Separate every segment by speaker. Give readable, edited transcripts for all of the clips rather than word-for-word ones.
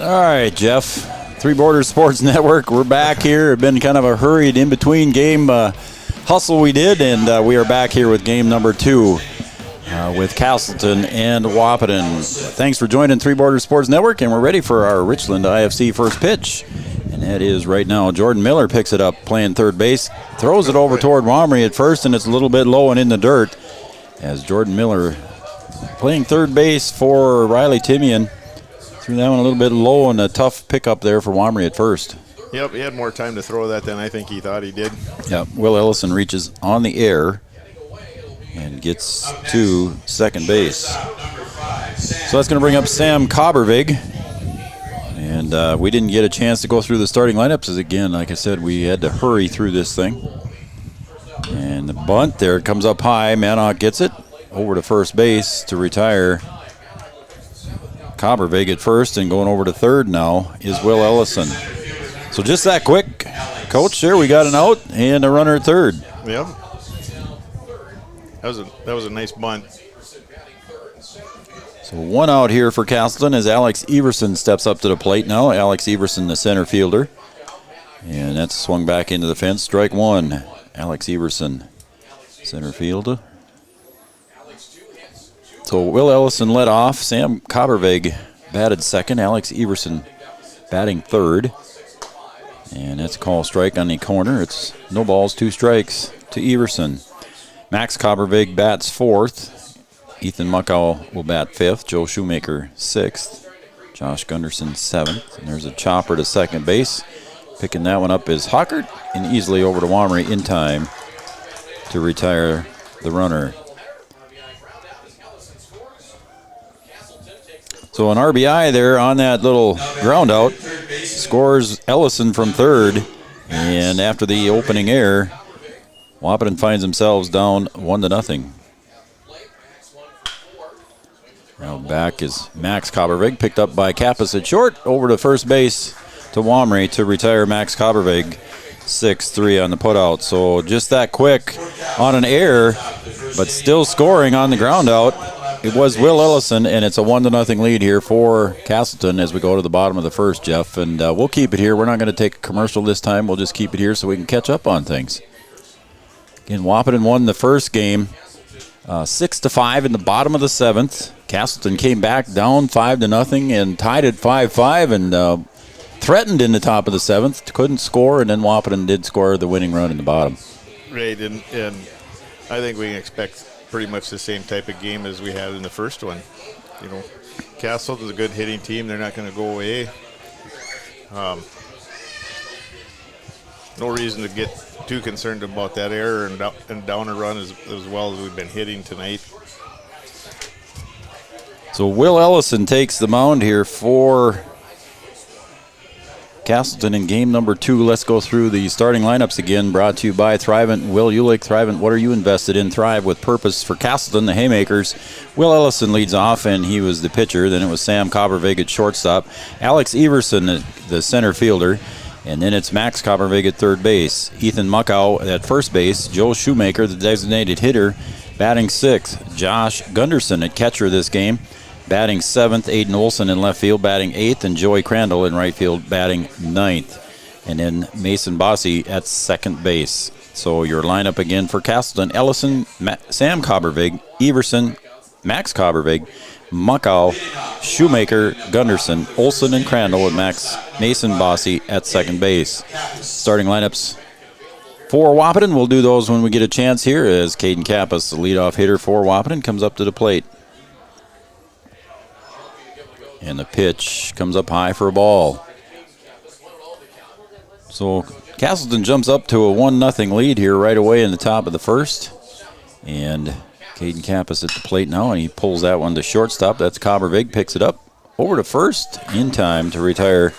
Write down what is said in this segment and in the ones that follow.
Speaker 1: All right, Jeff. Three Borders Sports Network. We're back here. It's been kind of a hurried in-between game hustle we did, and we are back here with game number 2 with Casselton and Wahpeton. Thanks for joining Three Borders Sports Network, and we're ready for our Richland IFC first pitch. And that is right now. Jordan Miller picks it up, playing third base, throws it over toward Wamry at first, and it's a little bit low and in the dirt. As Jordan Miller playing third base for Riley Timian. Threw that one a little bit low and a tough pickup there for Wamry at first.
Speaker 2: Yep, he had more time to throw that than I think he thought he did.
Speaker 1: Yep, Will Ellison reaches on the air and gets to second base. So that's going to bring up Sam Cobbervig. And we didn't get a chance to go through the starting lineups, as again, like I said, we had to hurry through this thing. And the bunt there, it comes up high. Manock gets it over to first base to retire Cobbervig at first, and going over to third now is Will Ellison. So just that quick, Coach, there we got an out and a runner at third.
Speaker 2: Yep. That was a nice bunt.
Speaker 1: So one out here for Casselton as Alex Everson steps up to the plate now. Alex Everson, the center fielder. And that's swung back into the fence. Strike one. Alex Everson, center fielder. So Will Ellison led off. Sam Cobbervig batted second. Alex Everson batting third. And that's a call strike on the corner. It's no balls, 2 strikes to Everson. Max Cobbervig bats fourth. Ethan Muckow will bat fifth. Joe Shoemaker sixth. Josh Gunderson seventh. And there's a chopper to second base. Picking that one up is Hockert, and easily over to Wamry in time to retire the runner. So an RBI there on that little ground out. Scores Ellison from third. And after the opening error, Wahpeton finds themselves down 1-0. Now back is Max Cobbervig, picked up by Kappas at short. Over to first base to Wamry to retire Max Cobbervig. 6-3 on the putout. So just that quick on an error, but still scoring on the ground out. It was Will Ellison, and it's a 1-0 lead here for Casselton as we go to the bottom of the first, Jeff. And we'll keep it here. We're not going to take a commercial this time. We'll just keep it here so we can catch up on things. Again, Wahpeton won the first game 6-5 in the bottom of the 7th. Casselton came back down 5-0 and tied at 5-5 and threatened in the top of the 7th. Couldn't score, and then Wahpeton did score the winning run in the bottom.
Speaker 2: Right, and I think we can expect pretty much the same type of game as we had in the first one. You know, Casselton's a good hitting team. They're not going to go away. No reason to get too concerned about that error and down a run as well as we've been hitting tonight.
Speaker 1: So Will Ellison takes the mound here for Casselton in game number 2. Let's go through the starting lineups again, brought to you by Thrivent. Will Ulick, Thrivent, what are you invested in? Thrive with purpose. For Casselton, the Haymakers. Will Ellison leads off, and he was the pitcher. Then it was Sam Cobbervig at shortstop. Alex Everson, the center fielder. And then it's Max Cobbervig at third base. Ethan Muckow at first base. Joe Shoemaker, the designated hitter, batting sixth. Josh Gunderson at catcher this game, batting 7th. Aiden Olson in left field, batting 8th. And Joey Crandall in right field, batting 9th. And then Mason Bossy at second base. So your lineup again for Casselton: Ellison, Sam Cobbervig, Everson, Max Cobbervig, Muckow, Shoemaker, Gunderson, Olson, and Crandall, and Mason Bossy at second base. Starting lineups for Wahpeton. We'll do those when we get a chance here as Caden Kappas, the leadoff hitter for Wahpeton, comes up to the plate. And the pitch comes up high for a ball. So Casselton jumps up to a 1-0 lead here right away in the top of the first. And Caden Kappas at the plate now, and he pulls that one to shortstop. That's Cobbervig, picks it up over to first in time to retire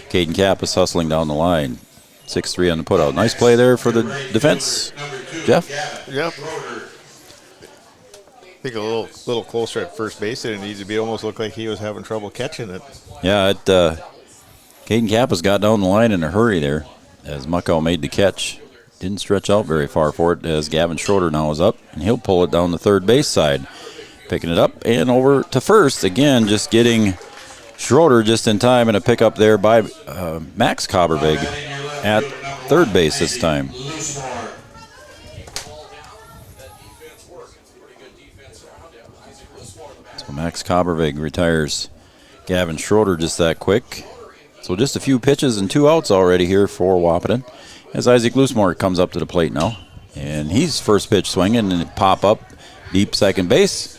Speaker 1: Caden Kappas, hustling down the line. 6-3 on the putout. Nice play there for the defense. Jeff?
Speaker 2: Yep. I think a little closer at first base than it needs to be. It almost looked like he was having trouble catching it.
Speaker 1: Yeah, Caden Kappas got down the line in a hurry there as Muckow made the catch. Didn't stretch out very far for it as Gavin Schroeder now is up, and he'll pull it down the third base side. Picking it up and over to first. Again, just getting Schroeder just in time, and a pickup there by Max Cobbervig at third base this time. So Max Cobbervig retires Gavin Schroeder just that quick. So just a few pitches and 2 outs already here for Wahpeton as Isaac Loosemore comes up to the plate now. And he's first pitch swinging and pop up deep second base.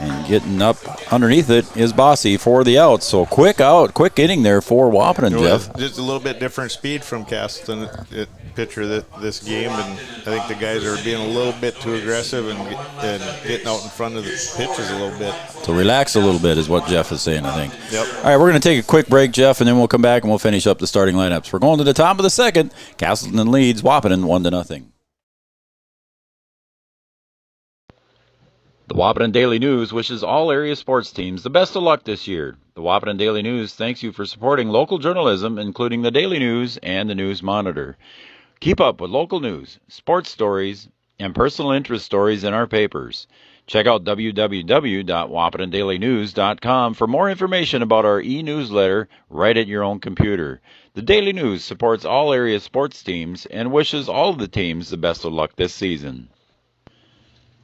Speaker 1: And getting up underneath it is Bossy for the out. So quick out, quick inning there for Wahpeton, Jeff.
Speaker 2: Just a little bit different speed from Casselton at pitcher this game, and I think the guys are being a little bit too aggressive and getting out in front of the pitches a little bit.
Speaker 1: So relax a little bit is what Jeff is saying, I think.
Speaker 2: Yep.
Speaker 1: All right, we're going to take a quick break, Jeff, and then we'll come back and we'll finish up the starting lineups. We're going to the top of the second. Casselton leads Wahpeton 1-0. The Wahpeton Daily News wishes all area sports teams the best of luck this year. The Wahpeton Daily News thanks you for supporting local journalism, including the Daily News and the News Monitor. Keep up with local news, sports stories, and personal interest stories in our papers. Check out www.wahpetondailynews.com for more information about our e-newsletter right at your own computer. The Daily News supports all area sports teams and wishes all of the teams the best of luck this season.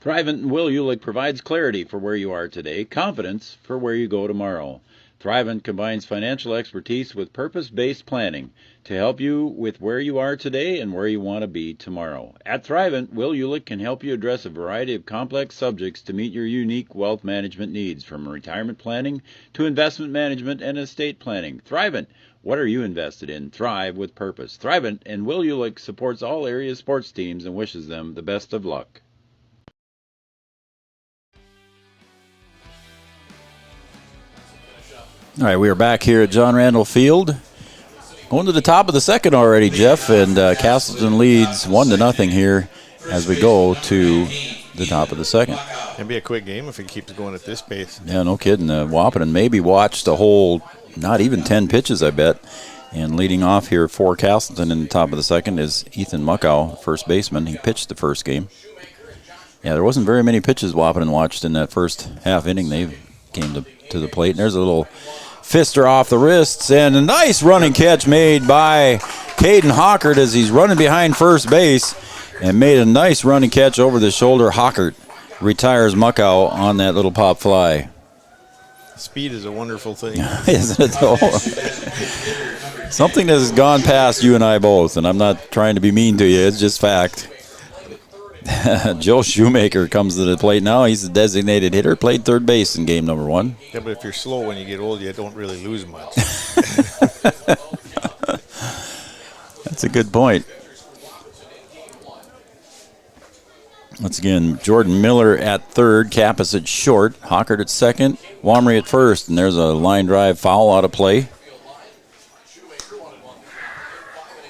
Speaker 1: Thrivent and Will Ulick provides clarity for where you are today, confidence for where you go tomorrow. Thrivent combines financial expertise with purpose-based planning to help you with where you are today and where you want to be tomorrow. At Thrivent, Will Ulick can help you address a variety of complex subjects to meet your unique wealth management needs, from retirement planning to investment management and estate planning. Thrivent, what are you invested in? Thrive with purpose. Thrivent and Will Ulick supports all area sports teams and wishes them the best of luck. All right, we are back here at John Randall Field. Going to the top of the second already, Jeff, and Casselton leads 1-0 here as we go to the top of the second.
Speaker 2: It'll be a quick game if it keeps going at this pace.
Speaker 1: Yeah, no kidding. Wahpeton maybe watched a whole, not even 10 pitches, I bet. And leading off here for Casselton in the top of the second is Ethan Muckow, first baseman. He pitched the first game. Yeah, there wasn't very many pitches Wahpeton watched in that first half inning. They came to the plate, and there's a little fister off the wrists, and a nice running catch made by Caden Hockert as he's running behind first base, and made a nice running catch over the shoulder. Hockert retires Muckow on that little pop fly.
Speaker 2: Speed is a wonderful thing.
Speaker 1: Isn't it, though? Something that has gone past you and I both, and I'm not trying to be mean to you, it's just fact. Joe Shoemaker comes to the plate now. He's the designated hitter. Played third base in game number 1.
Speaker 2: Yeah, but if you're slow when you get old, you don't really lose much.
Speaker 1: That's a good point. Once again, Jordan Miller at third, Kappas at short, Hockert at second, Wamry at first, and there's a line drive foul out of play.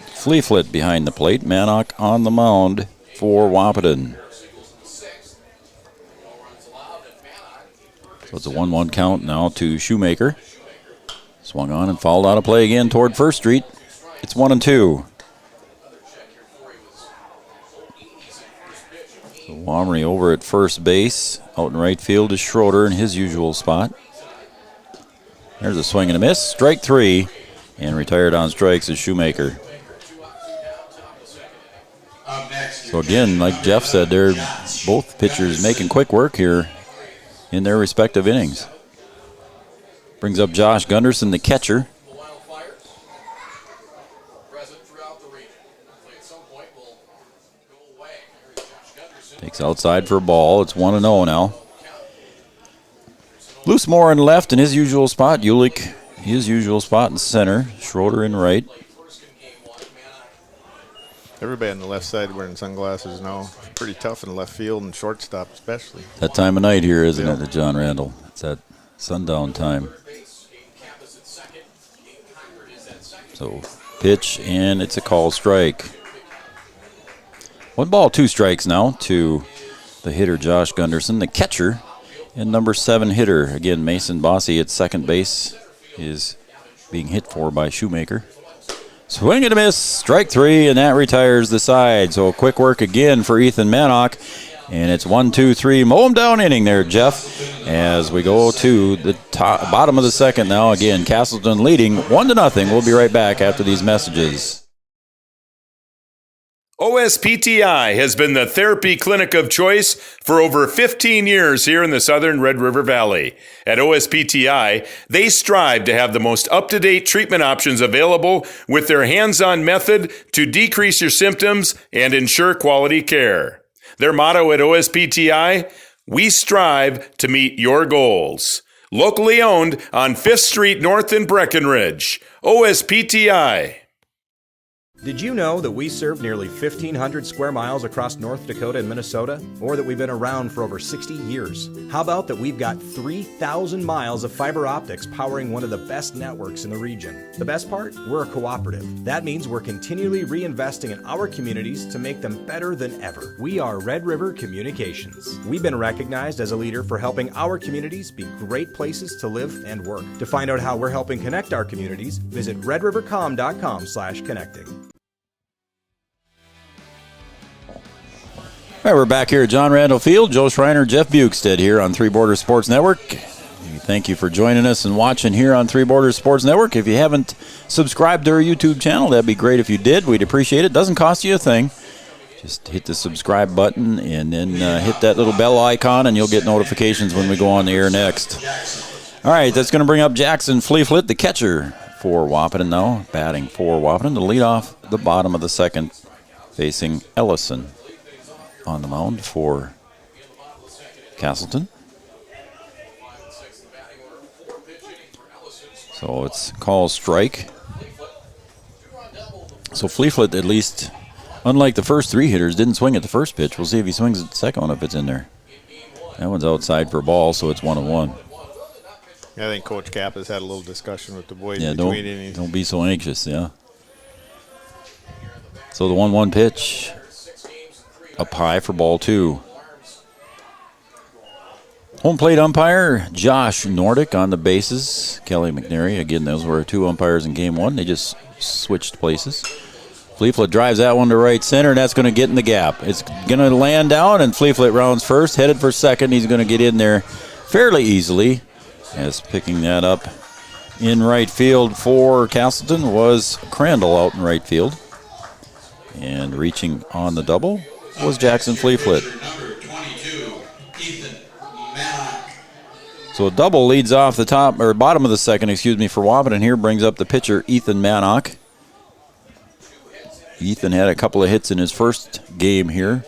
Speaker 1: Fleeflet behind the plate, Manock on the mound for Wahpeton. So it's a 1-1 count now to Shoemaker. Swung on and fouled out of play again toward First Street. It's 1-2. So Wamry over at first base. Out in right field is Schroeder in his usual spot. There's a swing and a miss. Strike 3. And retired on strikes is Shoemaker. So again, like Jeff said, they're both pitchers making quick work here in their respective innings. Brings up Josh Gunderson, the catcher. Takes outside for a ball. It's 1-0 now. Loosemore in left in his usual spot. Ulick, his usual spot in center. Schroeder in right.
Speaker 2: Everybody on the left side wearing sunglasses now. Pretty tough in left field and shortstop especially.
Speaker 1: That time of night here, isn't it, at John Randall? It's that sundown time. So pitch, and it's a call strike. 1 ball, 2 strikes now to the hitter Josh Gunderson, the catcher, and number 7 hitter. Again, Mason Bossy at second base is being hit for by Shoemaker. Swing and a miss, strike 3, and that retires the side. So quick work again for Ethan Manock. And it's 1-2-3, mow 'em down inning there, Jeff, as we go to the bottom of the second now. Again, Casselton leading 1-0. We'll be right back after these messages.
Speaker 3: OSPTI has been the therapy clinic of choice for over 15 years here in the southern Red River Valley. At OSPTI, they strive to have the most up-to-date treatment options available with their hands-on method to decrease your symptoms and ensure quality care. Their motto at OSPTI, we strive to meet your goals. Locally owned on 5th Street North in Breckenridge. OSPTI.
Speaker 4: Did you know that we serve nearly 1,500 square miles across North Dakota and Minnesota? Or that we've been around for over 60 years? How about that we've got 3,000 miles of fiber optics powering one of the best networks in the region? The best part? We're a cooperative. That means we're continually reinvesting in our communities to make them better than ever. We are Red River Communications. We've been recognized as a leader for helping our communities be great places to live and work. To find out how we're helping connect our communities, visit redrivercom.com/connecting.
Speaker 1: All right, we're back here at John Randall Field. Joe Schreiner, Jeff Bukestead here on Three Borders Sports Network. Thank you for joining us and watching here on Three Borders Sports Network. If you haven't subscribed to our YouTube channel, that'd be great if you did. We'd appreciate it. Doesn't cost you a thing. Just hit the subscribe button and then hit that little bell icon, and you'll get notifications when we go on the air next. All right, that's going to bring up Jackson Fleeflet, the catcher for Wahpeton now, batting for Wahpeton to lead off the bottom of the second, facing Ellison on the mound for Casselton. So it's called strike. So Fleeflet, at least, unlike the first three hitters, didn't swing at the first pitch. We'll see if he swings at the second one if it's in there. That one's outside for a ball, so it's 1-1.
Speaker 2: I think Coach Cap has had a little discussion with the boys
Speaker 1: Yeah,
Speaker 2: between innings.
Speaker 1: don't be so anxious, yeah. So the 1-1 pitch. Up high for ball two. Home plate umpire Josh Nordick on the bases. Kelly McNary. Again, those were two umpires in game one. They just switched places. Fleeflet drives that one to right center, and that's going to get in the gap. It's going to land down, and Fleeflet rounds first, headed for second. He's going to get in there fairly easily. As picking that up in right field for Casselton was Crandall out in right field. And reaching on the double was Jackson Fleeflet. So a double leads off the top or bottom of the second, for Wahpeton here, brings up the pitcher Ethan Mannock. Ethan had a couple of hits in his first game here.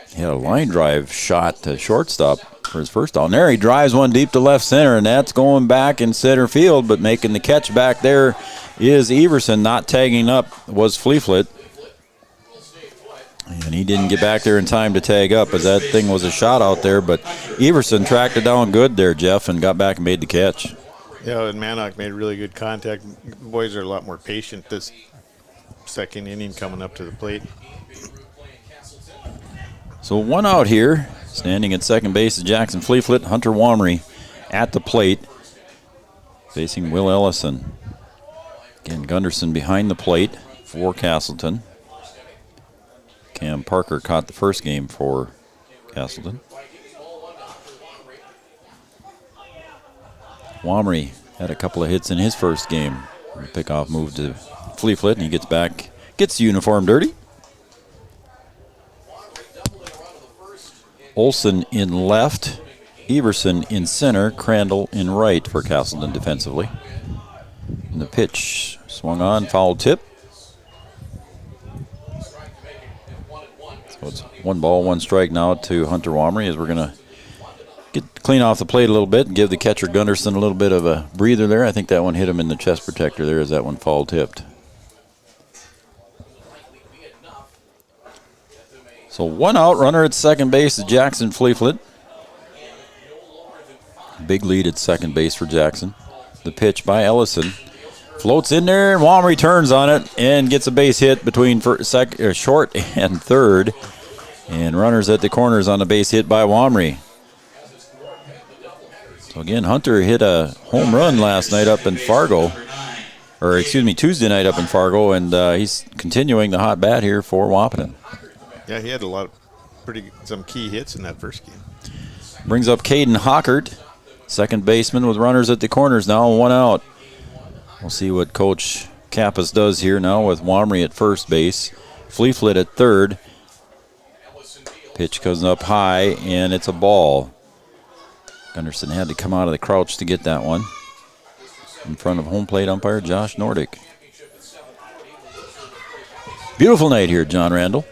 Speaker 1: He had a line drive shot to shortstop for his first down. There he drives one deep to left center, and that's going back in center field, but making the catch back there is Everson. Not tagging up was Fleeflet. And he didn't get back there in time to tag up as that thing was a shot out there. But Everson tracked it down good there, Jeff, and got back and made the catch.
Speaker 2: Yeah, and Mannock made really good contact. The boys are a lot more patient this second inning coming up to the plate.
Speaker 1: So one out here. Standing at second base is Jackson Fleeflet. Hunter Wamry at the plate facing Will Ellison. Again, Gunderson behind the plate for Casselton. Cam Parker caught the first game for Casselton. Wamry had a couple of hits in his first game. Pickoff move to Fleeflet, and he gets back, gets the uniform dirty. Olson in left, Everson in center, Crandall in right for Casselton defensively. And the pitch swung on, foul tip. So it's 1 ball, 1 strike now to Hunter Wamry as we're going to clean off the plate a little bit and give the catcher Gunderson a little bit of a breather there. I think that one hit him in the chest protector there as that one foul tipped. So one out, runner at second base is Jackson Fleeflet. Big lead at second base for Jackson. The pitch by Ellison. Floats in there, and Wamry turns on it and gets a base hit between short and third. And runners at the corners on the base hit by Wamry. So again, Hunter hit a home run last night up in Fargo. Tuesday night up in Fargo, and he's continuing the hot bat here for Wahpeton.
Speaker 2: Yeah, he had a lot of some key hits in that first game.
Speaker 1: Brings up Caden Hockert, second baseman with runners at the corners now, 1 out. We'll see what Coach Kappas does here now with Wamry at first base. Fleeflet at third. Pitch comes up high, and it's a ball. Gunderson had to come out of the crouch to get that one in front of home plate umpire Josh Nordick. Beautiful night here at John Randall.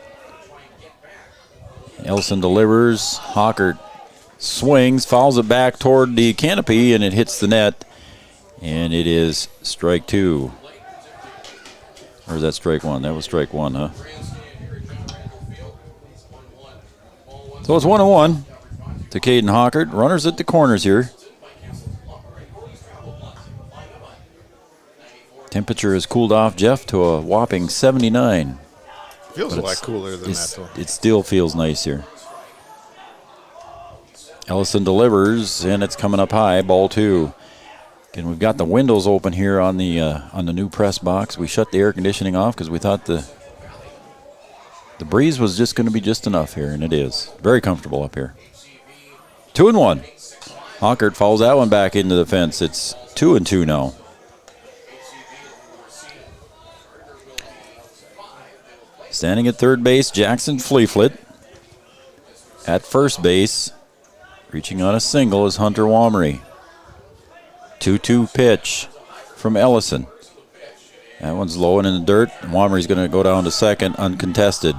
Speaker 1: Ellison delivers. Hockert swings, fouls it back toward the canopy, and it hits the net. And it is strike 2. Or is that strike 1? That was strike 1, huh? So it's 1-1 to Caden Hockert. Runners at the corners here. Temperature has cooled off, Jeff, to a whopping 79.
Speaker 2: Feels a lot cooler than that, though.
Speaker 1: It still feels nice here. Ellison delivers, and it's coming up high, ball 2. And we've got the windows open here on the new press box. We shut the air conditioning off because we thought the breeze was just going to be just enough here, and it is. Very comfortable up here. 2-1. Hockert fouls that one back into the fence. It's 2-2 now. Standing at third base, Jackson Fleeflet. At first base, reaching on a single, is Hunter Wamry. 2-2 pitch from Ellison. That one's low and in the dirt. Wamry's going to go down to second, uncontested.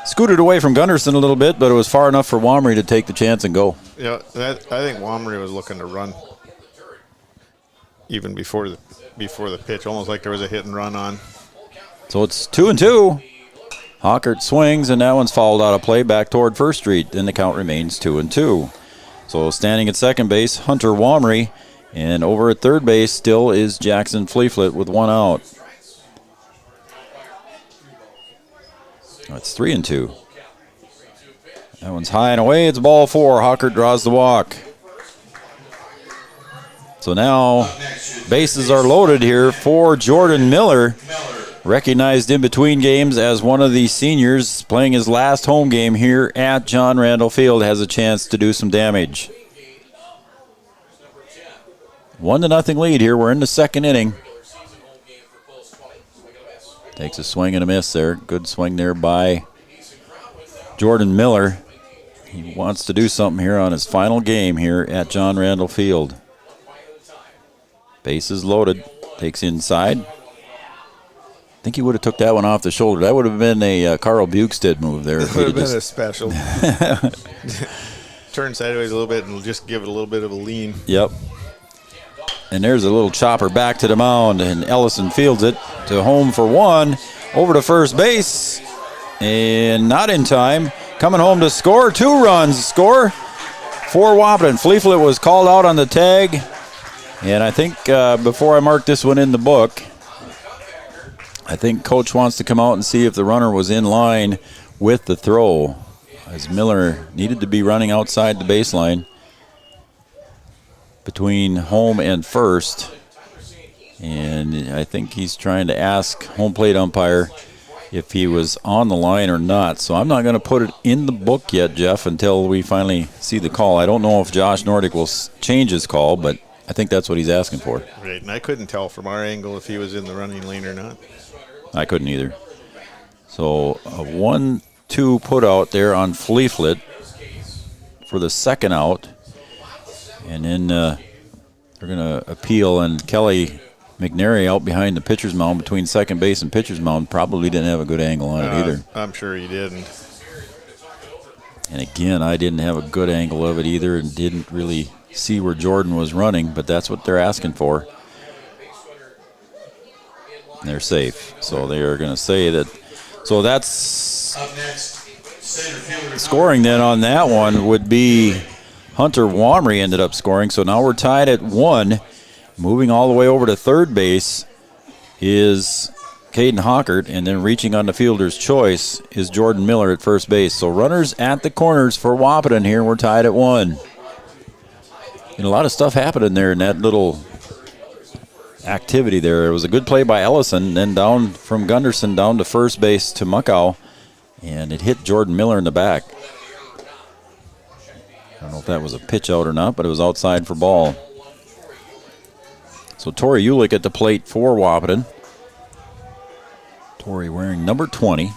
Speaker 1: Scooted away from Gunderson a little bit, but it was far enough for Wamry to take the chance and go.
Speaker 2: Yeah, I think Wamry was looking to run even before the pitch, almost like there was a hit and run on.
Speaker 1: So it's 2-2. Hockert swings, and that one's fouled out of play back toward First Street, and the count remains 2-2. So standing at second base, Hunter Wamry, and over at third base still is Jackson Fleeflet with 1 out. It's 3-2. That one's high and away. It's ball 4. Hockert draws the walk. So now bases are loaded here for Jordan Miller, recognized in between games as one of the seniors playing his last home game here at John Randall Field, has a chance to do some damage. 1-0 lead here. We're in the second inning. Takes a swing and a miss there. Good swing there by Jordan Miller. He wants to do something here on his final game here at John Randall Field. Bases loaded. Takes inside. I think he would have took that one off the shoulder. That would have been a Carl Bukestad move there.
Speaker 2: It would have been a special. Turn sideways a little bit and just give it a little bit of a lean.
Speaker 1: Yep. And there's a little chopper back to the mound, and Ellison fields it to home for 1. Over to first base, and not in time. Coming home to score. 2 runs score for Wahpeton. Fleeflet was called out on the tag, and I think before I mark this one in the book, I think Coach wants to come out and see if the runner was in line with the throw, as Miller needed to be running outside the baseline between home and first. And I think he's trying to ask home plate umpire if he was on the line or not. So I'm not going to put it in the book yet, Jeff, until we finally see the call. I don't know if Josh Nordick will change his call, but I think that's what he's asking for.
Speaker 2: Right, and I couldn't tell from our angle if he was in the running lane or not.
Speaker 1: I couldn't either. So a 1-2 put out there on Fleeflet for the second out. And then they're going to appeal, and Kelly McNary out behind the pitcher's mound between second base and pitcher's mound probably didn't have a good angle on it either.
Speaker 2: I'm sure he didn't.
Speaker 1: And again, I didn't have a good angle of it either and didn't really see where Jordan was running, but that's what they're asking for. And they're safe. So they are going to say that. So that's scoring then on that one would be Hunter Wamry ended up scoring. So now we're tied at 1. Moving all the way over to third base is Caden Hockert, and then reaching on the fielder's choice is Jordan Miller at first base. So runners at the corners for Wahpeton here. We're tied at 1. And a lot of stuff happening there in that little activity there. It was a good play by Ellison, then down from Gunderson down to first base to Muckow. And it hit Jordan Miller in the back. I don't know if that was a pitch out or not, but it was outside for ball. So Tori Ulick at the plate for Wahpeton. Tori wearing number 20.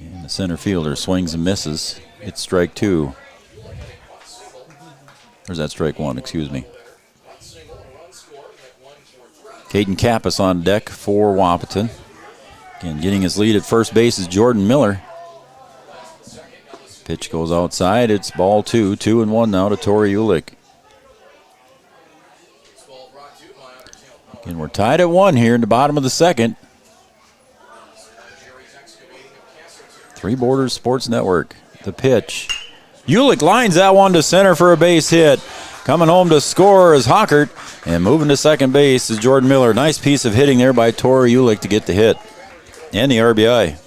Speaker 1: And the center fielder swings and misses. It's strike 2. There's that strike 1, excuse me. Caden Kappas on deck for Wahpeton. Again, getting his lead at first base is Jordan Miller. Pitch goes outside. It's ball 2. 2-1 now to Tori Ulick. Again, we're tied at 1 here in the bottom of the second. Three Borders Sports Network. The pitch. Ulick lines that one to center for a base hit. Coming home to score is Hockert. And moving to second base is Jordan Miller. Nice piece of hitting there by Tori Ulick to get the hit. And the RBI.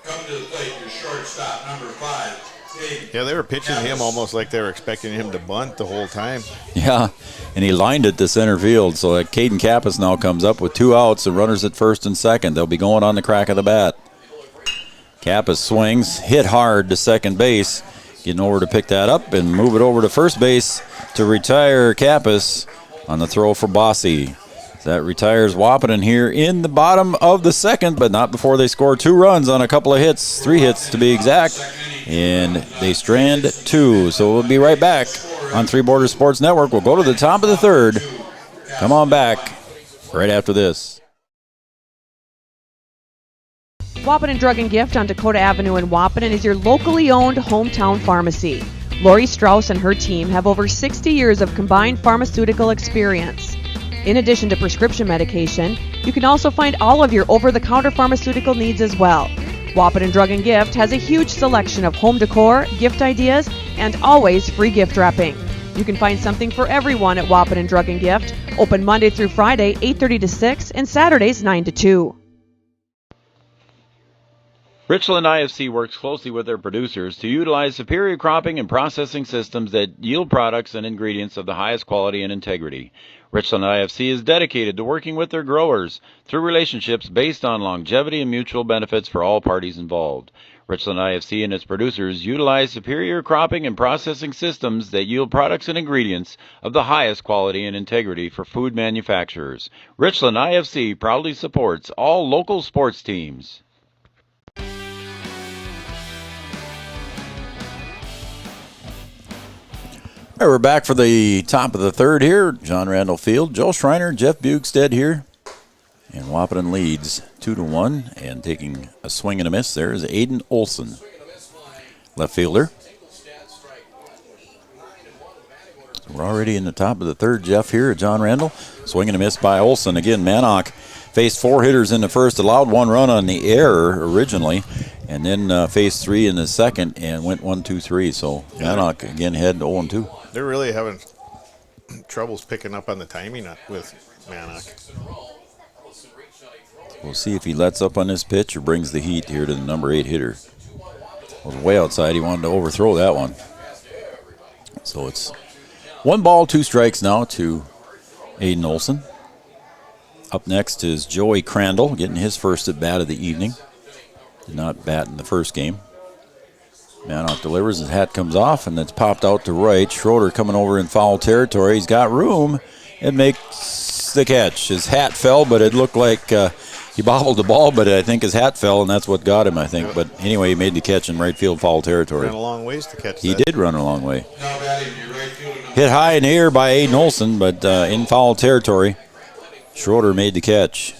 Speaker 5: Come to the plate, your shortstop, number 5.
Speaker 2: Yeah, they were pitching him almost like they were expecting him to bunt the whole time.
Speaker 1: Yeah, and he lined it to center field. So Caden Kappas now comes up with 2 outs and runners at first and second. They'll be going on the crack of the bat. Kappas swings, hit hard to second base. Getting over to pick that up and move it over to first base to retire Kappas on the throw for Bossy. That retires Wahpeton here in the bottom of the second, but not before they score 2 runs on a couple of hits, 3 hits to be exact, and they strand 2. So we'll be right back on Three Borders Sports Network. We'll go to the top of the third. Come on back right after this.
Speaker 6: Wahpeton Drug and Gift on Dakota Avenue in Wahpeton is your locally owned hometown pharmacy. Lori Strauss and her team have over 60 years of combined pharmaceutical experience. In addition to prescription medication, you can also find all of your over-the-counter pharmaceutical needs as well. Wahpeton Drug and Gift has a huge selection of home decor, gift ideas, and always free gift wrapping. You can find something for everyone at Wahpeton Drug and Gift, open Monday through Friday, 8:30 to 6, and Saturdays, 9 to 2.
Speaker 1: Richland IFC works closely with their producers to utilize superior cropping and processing systems that yield products and ingredients of the highest quality and integrity. Richland IFC is dedicated to working with their growers through relationships based on longevity and mutual benefits for all parties involved. Richland IFC and its producers utilize superior cropping and processing systems that yield products and ingredients of the highest quality and integrity for food manufacturers. Richland IFC proudly supports all local sports teams. All right, we're back for the top of the third here. John Randall Field, Joe Schreiner, Jeff Bugstead here. And Wahpeton leads 2-1. And taking a swing and a miss there is Aiden Olson, left fielder. So we're already in the top of the third, Jeff here, John Randall. Swing and a miss by Olson. Again, Manock faced 4 hitters in the first, allowed 1 run on the error originally, and then faced 3 in the second and went 1-2-3. So Manock again head 0-2.
Speaker 2: They're really having troubles picking up on the timing with Manock.
Speaker 1: We'll see if he lets up on this pitch or brings the heat here to the number 8 hitter. It was way outside. He wanted to overthrow that one. So it's 1 ball, 2 strikes now to Aiden Olson. Up next is Joey Crandall getting his first at bat of the evening. Did not bat in the first game. Manock delivers, his hat comes off, and it's popped out to right. Schroeder coming over in foul territory. He's got room and makes the catch. His hat fell, but it looked like he bobbled the ball, but I think his hat fell, and that's what got him, I think. But anyway, he made the catch in right field foul territory.
Speaker 2: Ran a long ways to catch
Speaker 1: He
Speaker 2: that.
Speaker 1: did run a long way. Hit high in the air by Aiden Olson, but in foul territory. Schroeder made the catch.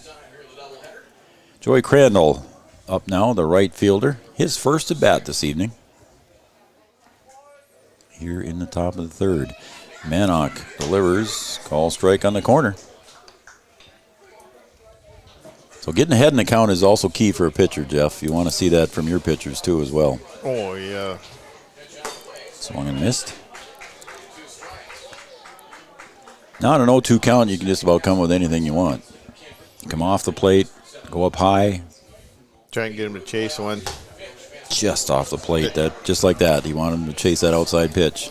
Speaker 1: Joey Crandall up now, the right fielder. His first at bat this evening. Here in the top of the third. Manock delivers, call strike on the corner. So getting ahead in the count is also key for a pitcher, Jeff. You want to see that from your pitchers too as well.
Speaker 2: Oh, yeah.
Speaker 1: Swung and missed. Now on an 0-2 count, you can just about come with anything you want. Come off the plate, go up high.
Speaker 2: Try and get him to chase one.
Speaker 1: Just off the plate, that just like that. You want him to chase that outside pitch.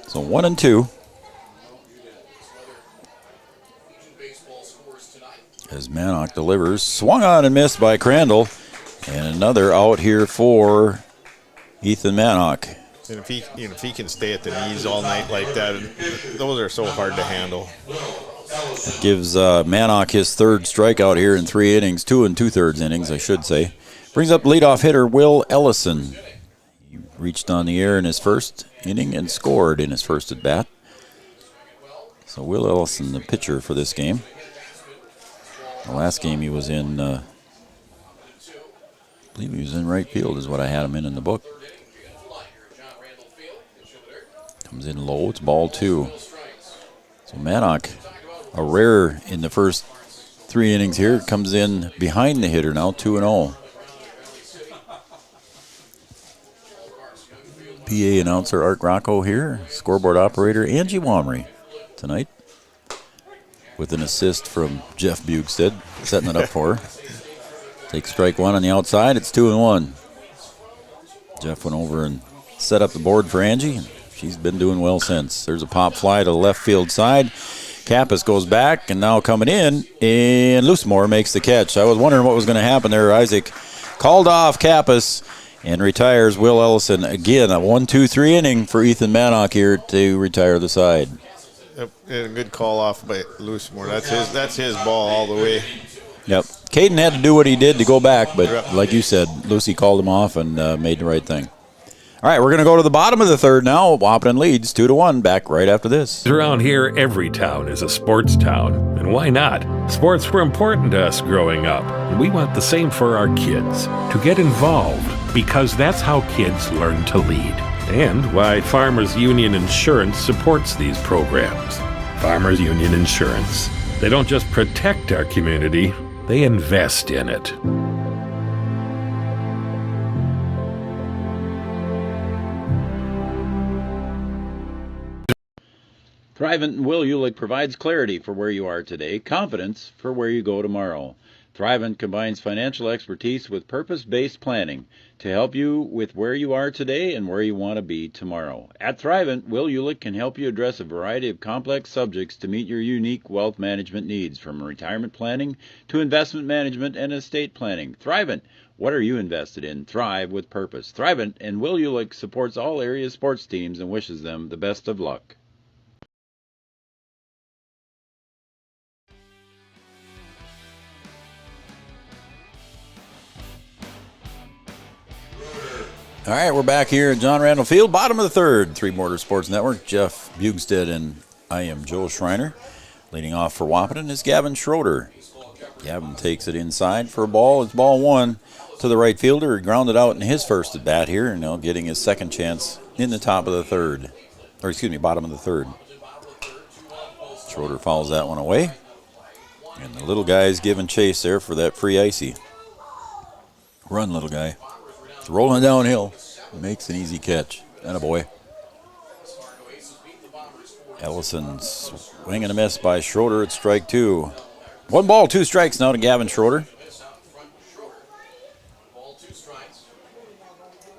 Speaker 1: So 1-2. As Manock delivers. Swung on and missed by Crandall. And another out here for Ethan Manock.
Speaker 2: And if he can stay at the knees all night like that, those are so hard to handle.
Speaker 1: It gives Manock his third strikeout here in 3 innings, 2 2/3 innings, I should say. Brings up leadoff hitter Will Ellison. He reached on the air in his first inning and scored in his first at bat. So Will Ellison, the pitcher for this game. The last game he was in, I believe he was in right field is what I had him in the book. Comes in low, it's ball 2. So Manock, a rare in the first 3 innings here, comes in behind the hitter now, 2-0. PA announcer Art Rocco here, scoreboard operator Angie Womry tonight, with an assist from Jeff Bugstead, setting it up for her. Takes strike 1 on the outside, it's 2-1. Jeff went over and set up the board for Angie. She's been doing well since. There's a pop fly to the left field side. Kappas goes back, and now coming in, and Loosemore makes the catch. I was wondering what was going to happen there. Isaac called off Kappas and retires Will Ellison. Again, a 1-2-3 inning for Ethan Manock here to retire the side.
Speaker 2: Yep, and a good call off by Loosemore. That's his ball all the way.
Speaker 1: Yep. Caden had to do what he did to go back, but like you said, Lucy called him off and made the right thing. All right, we're going to go to the bottom of the third now. Wahpeton leads 2-1. Back right after this.
Speaker 7: Around here, every town is a sports town. And why not? Sports were important to us growing up, and we want the same for our kids. To get involved, because that's how kids learn to lead. And why Farmers Union Insurance supports these programs. Farmers Union Insurance. They don't just protect our community, they invest in it.
Speaker 1: Thrivent and Will Ulick provides clarity for where you are today, confidence for where you go tomorrow. Thrivent combines financial expertise with purpose-based planning to help you with where you are today and where you want to be tomorrow. At Thrivent, Will Ulick can help you address a variety of complex subjects to meet your unique wealth management needs, from retirement planning to investment management and estate planning. Thrivent, what are you invested in? Thrive with purpose. Thrivent and Will Ulick supports all area sports teams and wishes them the best of luck. All right, we're back here at John Randall Field, bottom of the third, Three Border Sports Network. Jeff Bugstead and I am Joe Schreiner. Leading off for Wahpeton is Gavin Schroeder. Gavin takes it inside for a ball. It's ball 1 to the right fielder. He grounded out in his first at bat here, and now getting his second chance in the top of the third. Or excuse me, bottom of the third. Schroeder fouls that one away. And the little guy's giving chase there for that free icy. Run, little guy. It's rolling downhill. Makes an easy catch. Attaboy. Ellison swing and a miss by Schroeder at strike 2. 1 ball, 2 strikes now to Gavin Schroeder.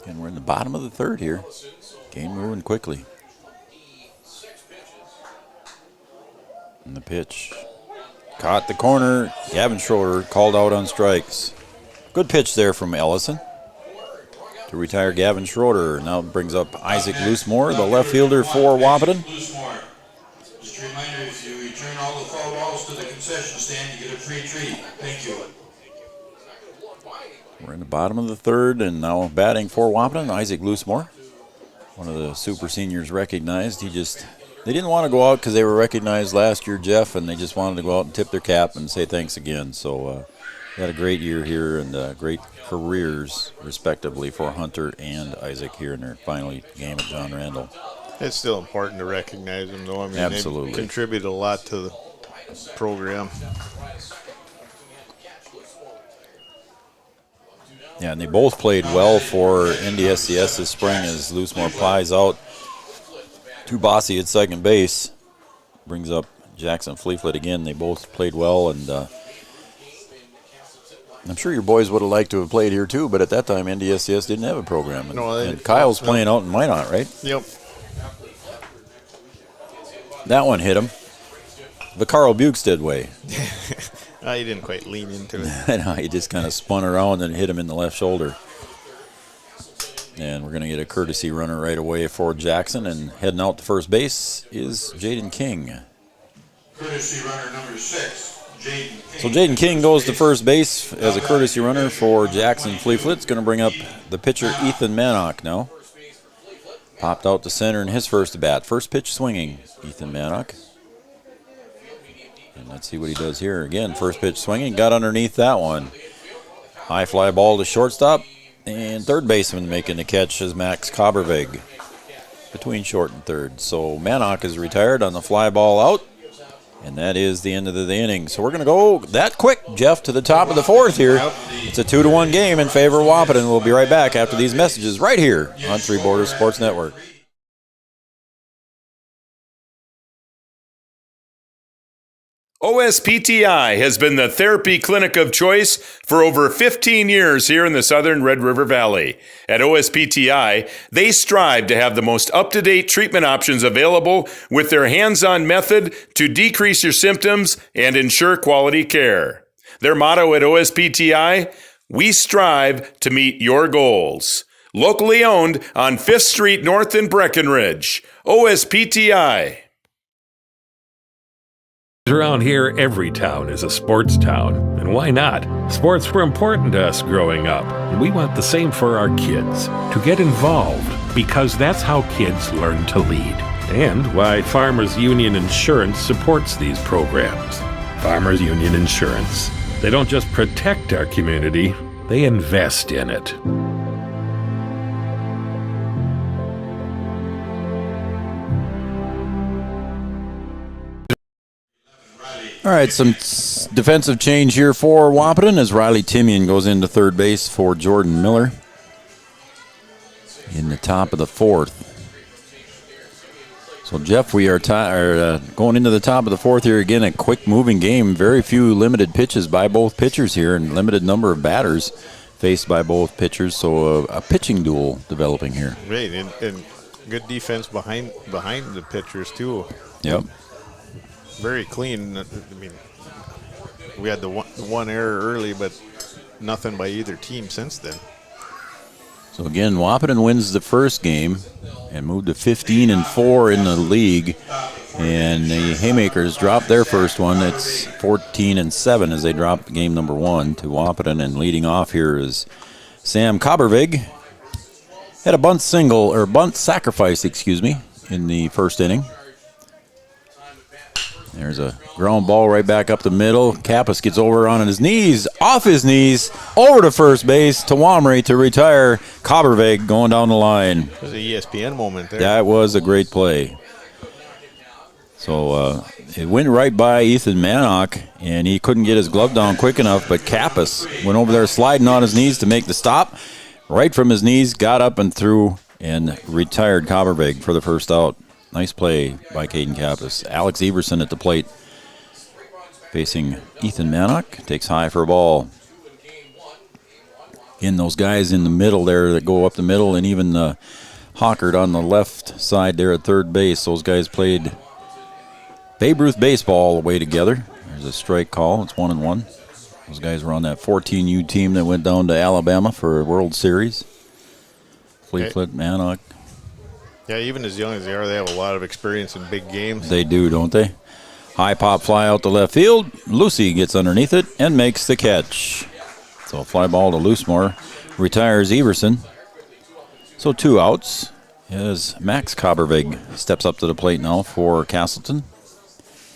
Speaker 1: And we're in the bottom of the third here. Game moving quickly. And the pitch. Caught the corner. Gavin Schroeder called out on strikes. Good pitch there from Ellison to retire Gavin Schroeder. Now brings up Isaac Loosemore, the left fielder for Wahpeton.
Speaker 5: Just a reminder, if you return all the foul balls to the concession stand, you get a free treat. Thank you.
Speaker 1: We're in the bottom of the third, and now batting for Wahpeton, Isaac Loosemore. One of the super seniors recognized. They didn't want to go out because they were recognized last year, Jeff, and they just wanted to go out and tip their cap and say thanks again. So they had a great year here and great careers, respectively, for Hunter and Isaac here in their final game at John Randall.
Speaker 2: It's still important to recognize them, though. I mean,
Speaker 1: absolutely.
Speaker 2: They contribute a lot to the program.
Speaker 1: Yeah, and they both played well for NDSCS this spring as Loosemore plies out to Bossy at second base. Brings up Jackson Fleeflet again. They both played well, and I'm sure your boys would have liked to have played here too, but at that time NDSCS didn't have a program. And Kyle's playing out in Minot, right?
Speaker 2: Yep.
Speaker 1: That one hit him the Carl Bugstead way.
Speaker 2: He didn't quite lean into it.
Speaker 1: No, he just kind of spun around and hit him in the left shoulder. And we're going to get a courtesy runner right away for Jackson. And heading out to first base is Jaden King.
Speaker 5: Courtesy runner number 6, Jaden King.
Speaker 1: So Jaden King goes to first base as a courtesy runner for Jackson Fleetfoot. It's going to bring up the pitcher Ethan Manock now. Popped out to center in his first at bat. First pitch swinging, Ethan Manock. And let's see what he does here. Again, first pitch swinging, got underneath that one. High fly ball to shortstop. And third baseman making the catch is Max Kabervig between short and third. So Manock is retired on the fly ball out. And that is the end of the inning. So we're going to go that quick, Jeff, to the top of the fourth here. It's a 2-1 game in favor of Wahpeton. We'll be right back after these messages right here on Three Borders Sports Network.
Speaker 3: OSPTI has been the therapy clinic of choice for over 15 years here in the southern Red River Valley. At OSPTI, they strive to have the most up-to-date treatment options available with their hands-on method to decrease your symptoms and ensure quality care. Their motto at OSPTI, we strive to meet your goals. Locally owned on 5th Street North in Breckenridge. OSPTI.
Speaker 7: Around here, every town is a sports town. And why not? Sports were important to us growing up, and we want the same for our kids. To get involved, because that's how kids learn to lead. And why Farmers Union Insurance supports these programs. Farmers Union Insurance. They don't just protect our community, they invest in it.
Speaker 1: All right, some defensive change here for Wahpeton as Riley Timian goes into third base for Jordan Miller in the top of the fourth. So, Jeff, we are going into the top of the fourth here again. A quick-moving game. Very few limited pitches by both pitchers here and limited number of batters faced by both pitchers. So, a pitching duel developing here.
Speaker 2: Right, and good defense behind the pitchers, too.
Speaker 1: Yep.
Speaker 2: Very clean. I mean, we had the one error early, but nothing by either team since then.
Speaker 1: So again, Wahpeton wins the first game and moved to 15-4 in the league. And the Haymakers dropped their first one. It's 14-7 as they drop game number 1 to Wahpeton. And leading off here is Sam Kabervig. Had a bunt sacrifice, in the first inning. There's a ground ball right back up the middle. Kappas gets over on his knees, off his knees, over to first base to Wamry to retire. Kabervig going down the line.
Speaker 2: It was an ESPN moment there.
Speaker 1: That was a great play. So it went right by Ethan Manock, and he couldn't get his glove down quick enough, but Kappas went over there sliding on his knees to make the stop. Right from his knees, got up and threw and retired Kabervig for the first out. Nice play by Caden Kappas. Alex Everson at the plate facing Ethan Manock. Takes high for a ball. Again, those guys in the middle there that go up the middle, and even Hawkert on the left side there at third base. Those guys played Babe Ruth baseball all the way together. There's a strike call. It's 1-1. Those guys were on that 14U team that went down to Alabama for a World Series. Fleetfoot, Manock.
Speaker 2: Yeah, even as young as they are, they have a lot of experience in big games.
Speaker 1: They do, don't they? High pop fly out to left field. Lucy gets underneath it and makes the catch. So a fly ball to Loosemore. Retires Everson. So 2 outs as Max Kabervig steps up to the plate now for Casselton.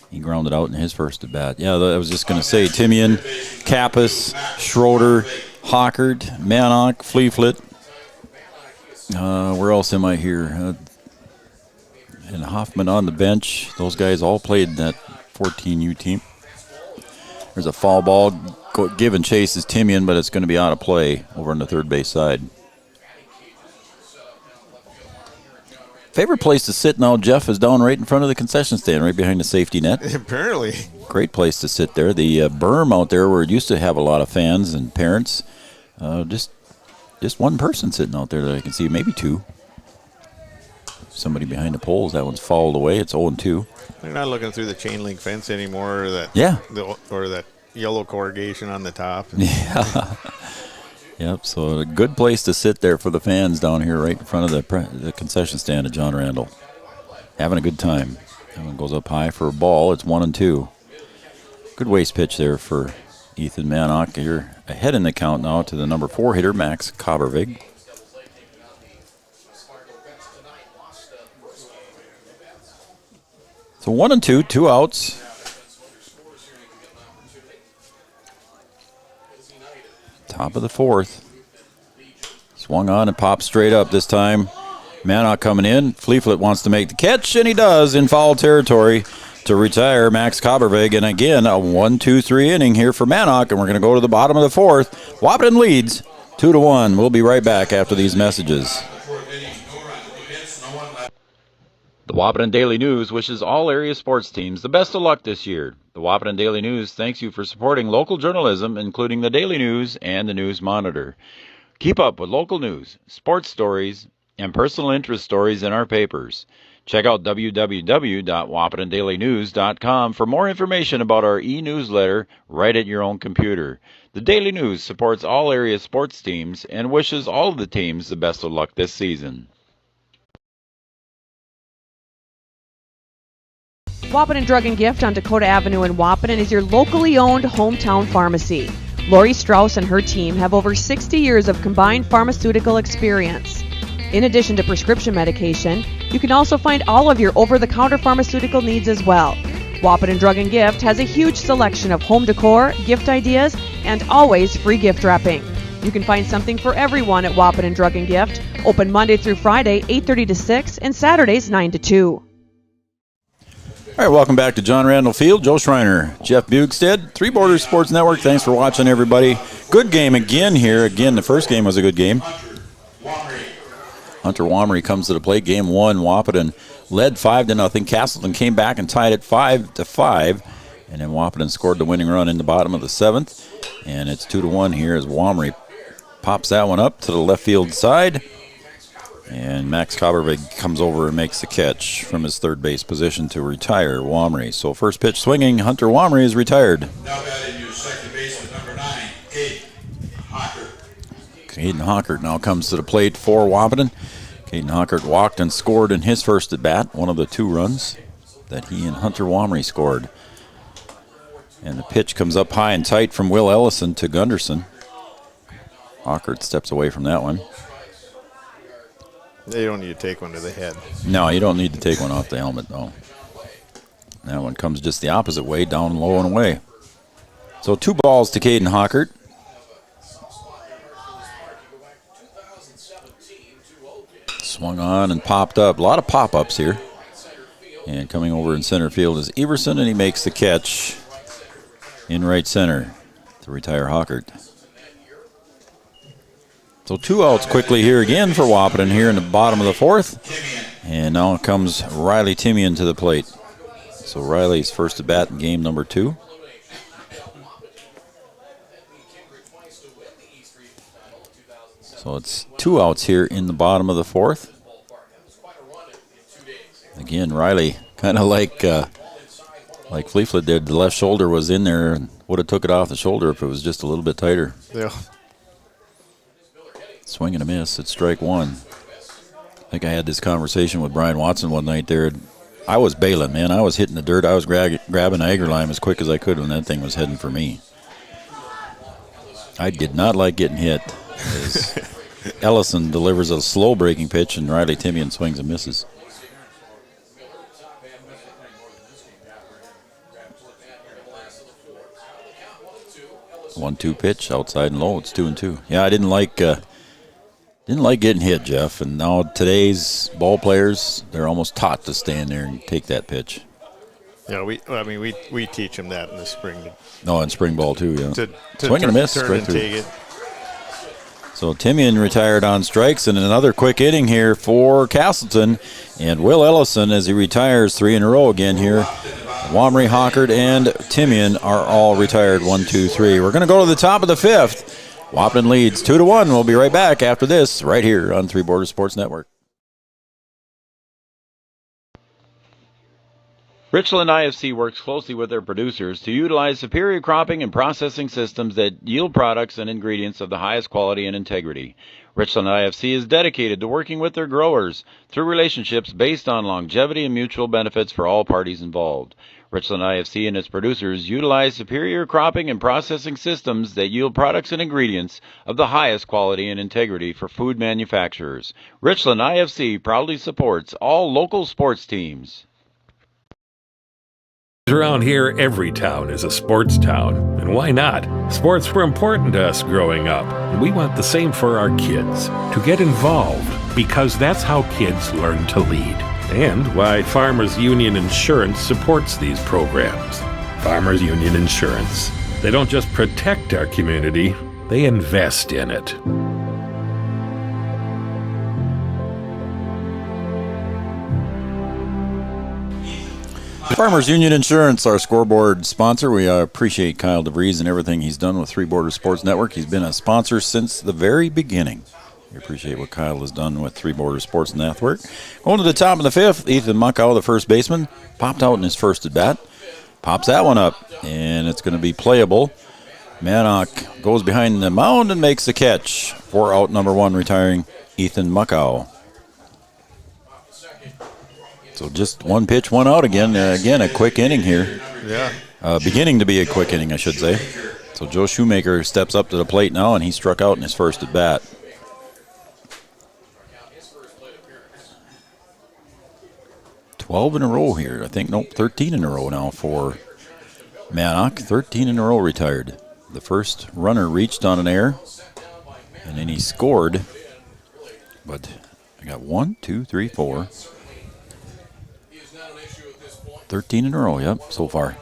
Speaker 1: He grounded out in his first at bat. Yeah, I was just going to say, Timian, Kappas, Schroeder, Hawkert, Manock, Fleetfoot. Where else am I here? And Hoffman on the bench. Those guys all played that 14U team. There's a foul ball. Give and chase is Timian, but it's going to be out of play over on the third base side. Favorite place to sit now, Jeff, is down right in front of the concession stand, right behind the safety net.
Speaker 2: Apparently.
Speaker 1: Great place to sit there. The berm out there where it used to have a lot of fans and parents, just one person sitting out there that I can see, maybe 2. Somebody behind the poles. That one's fouled away. It's 0-2.
Speaker 2: They're not looking through the chain link fence anymore, or that.
Speaker 1: Yeah.
Speaker 2: Or that yellow corrugation on the top.
Speaker 1: Yeah. Yep, so a good place to sit there for the fans down here right in front of the concession stand at John Randall. Having a good time. That one goes up high for a ball. It's 1-2. Good waste pitch there for Ethan Manock. You're ahead in the count now to the number 4 hitter, Max Kabervig. So 1-2, 2 outs. Top of the 4th. Swung on and popped straight up this time. Manock coming in. Fleeflet wants to make the catch, and he does in foul territory to retire Max Kabervig. And again, a 1-2-3 inning here for Manock, and we're going to go to the bottom of the 4th. Wahpeton leads 2-1. We'll be right back after these messages. The Wahpeton Daily News wishes all area sports teams the best of luck this year. The Wahpeton Daily News thanks you for supporting local journalism, including the Daily News and the News Monitor. Keep up with local news, sports stories, and personal interest stories in our papers. Check out www.wahpetondailynews.com for more information about our e-newsletter right at your own computer. The Daily News supports all area sports teams and wishes all of the teams the best of luck this season.
Speaker 6: Wahpeton Drug and Gift on Dakota Avenue in Wahpeton is your locally owned hometown pharmacy. Lori Strauss and her team have over 60 years of combined pharmaceutical experience. In addition to prescription medication, you can also find all of your over-the-counter pharmaceutical needs as well. Wahpeton Drug and Gift has a huge selection of home decor, gift ideas, and always free gift wrapping. You can find something for everyone at Wahpeton Drug and Gift, open Monday through Friday, 8:30 to 6, and Saturdays, 9 to 2.
Speaker 1: All right, welcome back to John Randall Field. Joe Schreiner, Jeff Bugstead, Three Borders Sports Network. Thanks for watching, everybody. Good game again here. Again, the first game was a good game. Hunter Wamry comes to the plate. Game 1, Wahpeton led 5-0. Casselton came back and tied it 5-5. And then Wahpeton scored the winning run in the bottom of the 7th. And it's 2-1 here as Wamry pops that one up to the left field side. And Max Kabervig comes over and makes the catch from his third base position to retire Wamry. So first pitch swinging, Hunter Wamry is retired.
Speaker 5: Now batting your second baseman, number 9, Caden Hockert.
Speaker 1: Caden Hockert now comes to the plate for Wahpeton. Caden Hockert walked and scored in his first at bat, one of the 2 runs that he and Hunter Wamry scored. And the pitch comes up high and tight from Will Ellison to Gunderson. Hockert steps away from that one.
Speaker 2: They don't need to take one to the head.
Speaker 1: No, you don't need to take one off the helmet, though. That one comes just the opposite way, down low and away. So 2 balls to Caden Hockert. Swung on and popped up. A lot of pop-ups here. And coming over in center field is Everson, and he makes the catch in right center to retire Hockert. So 2 outs quickly here again for Wahpeton here in the bottom of the 4th. And now comes Riley Timian to the plate. So Riley's first at bat in game number 2. So it's 2 outs here in the bottom of the 4th. Again, Riley, kind of like Fleeflet did. The left shoulder was in there and would have took it off the shoulder if it was just a little bit tighter.
Speaker 2: Yeah.
Speaker 1: Swing and a miss. It's strike 1. I think I had this conversation with Brian Watson one night there. I was bailing, man. I was hitting the dirt. I was grabbing the agar lime as quick as I could when that thing was heading for me. I did not like getting hit. As Ellison delivers a slow breaking pitch and Riley Timian swings and misses. 1-2 pitch outside and low. It's 2-2. Yeah, I didn't like getting hit, Jeff. And now today's ball players, they're almost taught to stand there and take that pitch.
Speaker 2: Yeah, we teach them that in the spring.
Speaker 1: No, in spring ball too. Yeah.
Speaker 2: To
Speaker 1: swing and a miss.
Speaker 2: Turn and take it.
Speaker 1: So Timian retired on strikes, and another quick inning here for Casselton. And Will Ellison, as he retires 3 in a row again here. Wamry, Hockert, and Timian are all retired 1, 2, 3. We're going to go to the top of the 5th. Wahpeton leads 2-1. We'll be right back after this right here on Three Borders Sports Network. Richland IFC works closely with their producers to utilize superior cropping and processing systems that yield products and ingredients of the highest quality and integrity. Richland IFC is dedicated to working with their growers through relationships based on longevity and mutual benefits for all parties involved. Richland IFC and its producers utilize superior cropping and processing systems that yield products and ingredients of the highest quality and integrity for food manufacturers. Richland IFC proudly supports all local sports teams.
Speaker 7: Around here, every town is a sports town. And why not? Sports were important to us growing up, and we want the same for our kids. To get involved, because that's how kids learn to lead. And why Farmers Union Insurance supports these programs. Farmers Union Insurance. They don't just protect our community, they invest in it.
Speaker 1: Farmers Union Insurance, our scoreboard sponsor. We appreciate Kyle DeVries and everything he's done with Three Borders Sports Network. He's been a sponsor since the very beginning. We appreciate what Kyle has done with Three Borders Sports Network. Going to the top of the fifth, Ethan Muckow, the first baseman, popped out in his first at bat. Pops that one up, and it's going to be playable. Manock goes behind the mound and makes the catch. 4 out, number 1, retiring Ethan Muckow. So just one pitch, one out again. Again, a quick inning here.
Speaker 2: Yeah.
Speaker 1: Beginning to be a quick inning, I should say. So Joe Shoemaker steps up to the plate now, and he struck out in his first at bat. $12 in a row here. I think, nope, 13 in a row now for Manock. 13 in a row retired. The first runner reached on an error, and then he scored. But I got 1, 2, 3, 4. 13 in a row, yep, so far.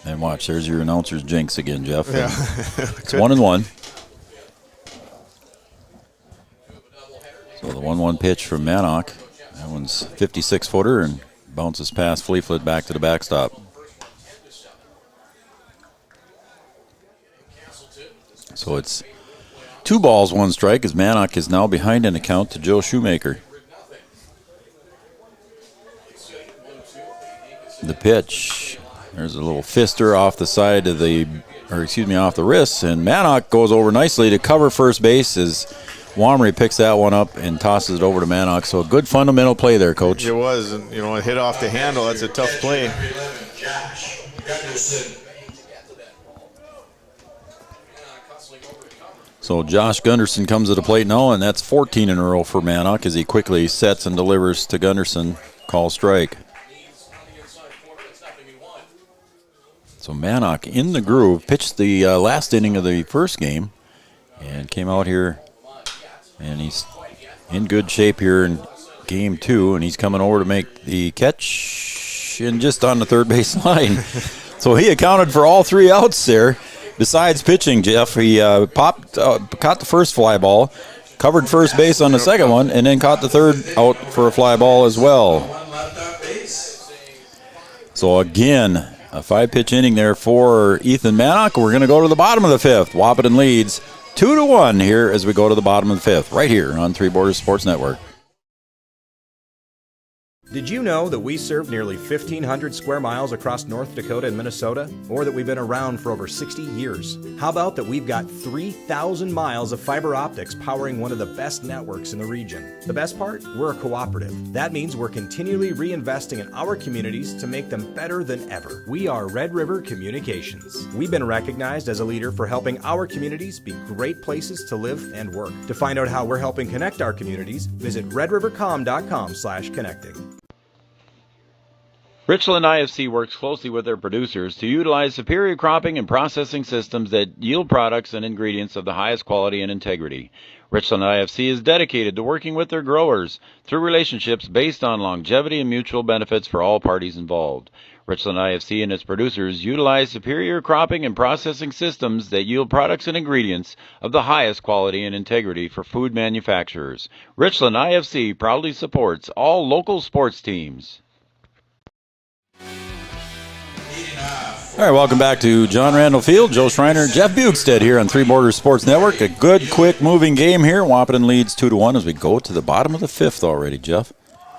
Speaker 1: And watch, there's your announcer's jinx again, Jeff.
Speaker 2: Yeah.
Speaker 1: It's 1-1. So the 1-1 pitch from Manock. That one's 56-footer and bounces past Fleetfoot back to the backstop. So it's 2 balls, 1 strike as Manock is now behind in the count to Joe Shoemaker. The pitch, there's a little fister off the side of off the wrist, and Manock goes over nicely to cover first base as Wamry picks that one up and tosses it over to Manock. So a good fundamental play there, Coach.
Speaker 2: It was, and it hit off the handle. That's a tough play.
Speaker 1: So Josh Gunderson comes to the plate now, and that's 14 in a row for Manock as he quickly sets and delivers to Gunderson. Call strike. So Manock in the groove, pitched the last inning of the first game and came out here, and he's in good shape here in game 2, and he's coming over to make the catch and just on the third base line. So he accounted for all 3 outs there. Besides pitching, Jeff, he caught the first fly ball, covered first base on the second one, and then caught the third out for a fly ball as well. So again, a 5-pitch inning there for Ethan Manock. We're going to go to the bottom of the 5th. Wahpeton leads 2-1 here as we go to the bottom of the 5th, right here on Three Borders Sports Network.
Speaker 4: Did you know that we serve nearly 1,500 square miles across North Dakota and Minnesota? Or that we've been around for over 60 years? How about that we've got 3,000 miles of fiber optics powering one of the best networks in the region? The best part? We're a cooperative. That means we're continually reinvesting in our communities to make them better than ever. We are Red River Communications. We've been recognized as a leader for helping our communities be great places to live and work. To find out how we're helping connect our communities, visit redrivercom.com/connecting.
Speaker 1: Richland IFC works closely with their producers to utilize superior cropping and processing systems that yield products and ingredients of the highest quality and integrity. Richland IFC is dedicated to working with their growers through relationships based on longevity and mutual benefits for all parties involved. Richland IFC and its producers utilize superior cropping and processing systems that yield products and ingredients of the highest quality and integrity for food manufacturers. Richland IFC proudly supports all local sports teams. All right, welcome back to John Randall Field. Joe Schreiner, Jeff Bukestead here on Three Borders Sports Network. A good, quick, moving game here. Wahpeton leads 2-1 as we go to the bottom of the 5th already, Jeff.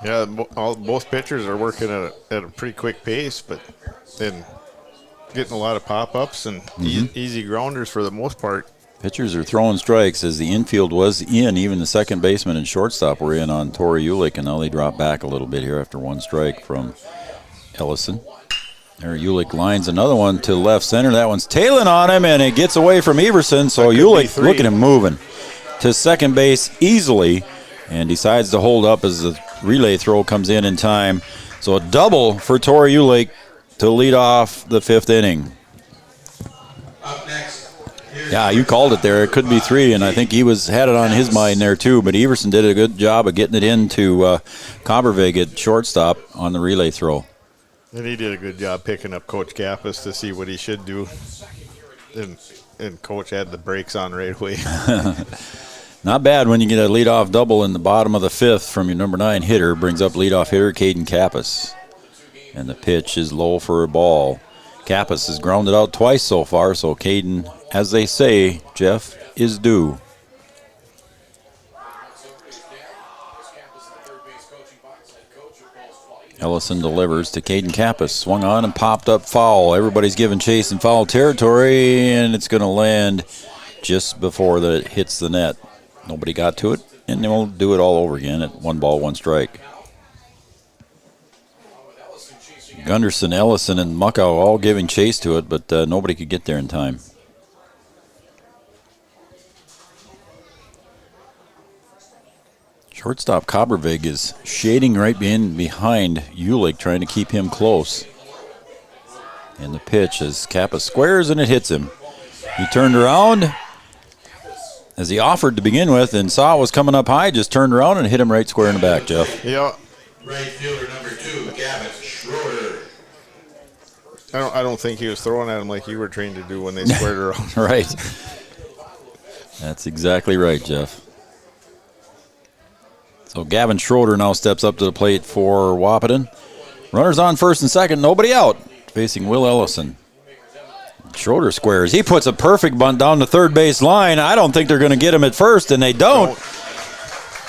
Speaker 2: Yeah, both pitchers are working at a pretty quick pace, but then getting a lot of pop-ups and easy grounders for the most part.
Speaker 1: Pitchers are throwing strikes as the infield was in. Even the second baseman and shortstop were in on Tori Ulick, and now they drop back a little bit here after one strike from Ellison. There, Ulick lines another one to left center. That one's tailing on him, and it gets away from Everson. So Ulick, look at him moving to second base easily, and decides to hold up as the relay throw comes in time. So a double for Tori Ulick to lead off the fifth inning.
Speaker 5: Up next.
Speaker 1: Yeah, you called it there. It could be three, and I think he had it on his mind there too. But Everson did a good job of getting it into Coppervig at shortstop on the relay throw.
Speaker 2: And he did a good job picking up Coach Kappas to see what he should do. And Coach had the brakes on right away.
Speaker 1: Not bad when you get a leadoff double in the bottom of the fifth from your number 9 hitter. Brings up leadoff hitter Caden Kappas. And the pitch is low for a ball. Kappas has grounded out twice so far, so Caden, as they say, Jeff, is due. Ellison delivers to Caden Kappas. Swung on and popped up foul. Everybody's giving chase in foul territory, and it's going to land just before it hits the net. Nobody got to it, and then we'll do it all over again at 1 ball, 1 strike. Gunderson, Ellison, and Muckow all giving chase to it, but nobody could get there in time. Shortstop Coppervig is shading right behind Ulick, trying to keep him close. And the pitch as Kappa squares and it hits him. He turned around as he offered to begin with and saw it was coming up high, just turned around and hit him right square in the back, Jeff.
Speaker 2: Yeah.
Speaker 5: Right fielder number 2, Gavin Schroeder.
Speaker 2: I don't think he was throwing at him like you were trained to do when they squared around.
Speaker 1: Right. That's exactly right, Jeff. So Gavin Schroeder now steps up to the plate for Wahpeton. Runners on first and second, nobody out. Facing Will Ellison. Schroeder squares. He puts a perfect bunt down the third base line. I don't think they're going to get him at first, and they don't.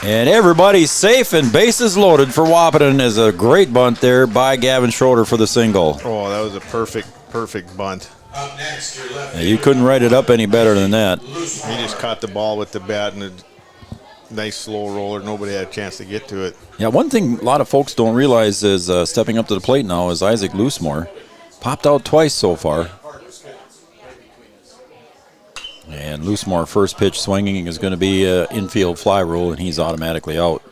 Speaker 1: And everybody's safe and bases loaded for Wahpeton. Is a great bunt there by Gavin Schroeder for the single.
Speaker 2: Oh, that was a perfect bunt.
Speaker 5: Up next, your left
Speaker 1: You couldn't write it up any better than that.
Speaker 2: He just caught the ball with the bat and a nice slow roller. Nobody had a chance to get to it.
Speaker 1: Yeah, one thing a lot of folks don't realize is stepping up to the plate now is Isaac Loosemore. Popped out twice so far. And Loosemore, first pitch swinging is going to be infield fly rule, and he's automatically out.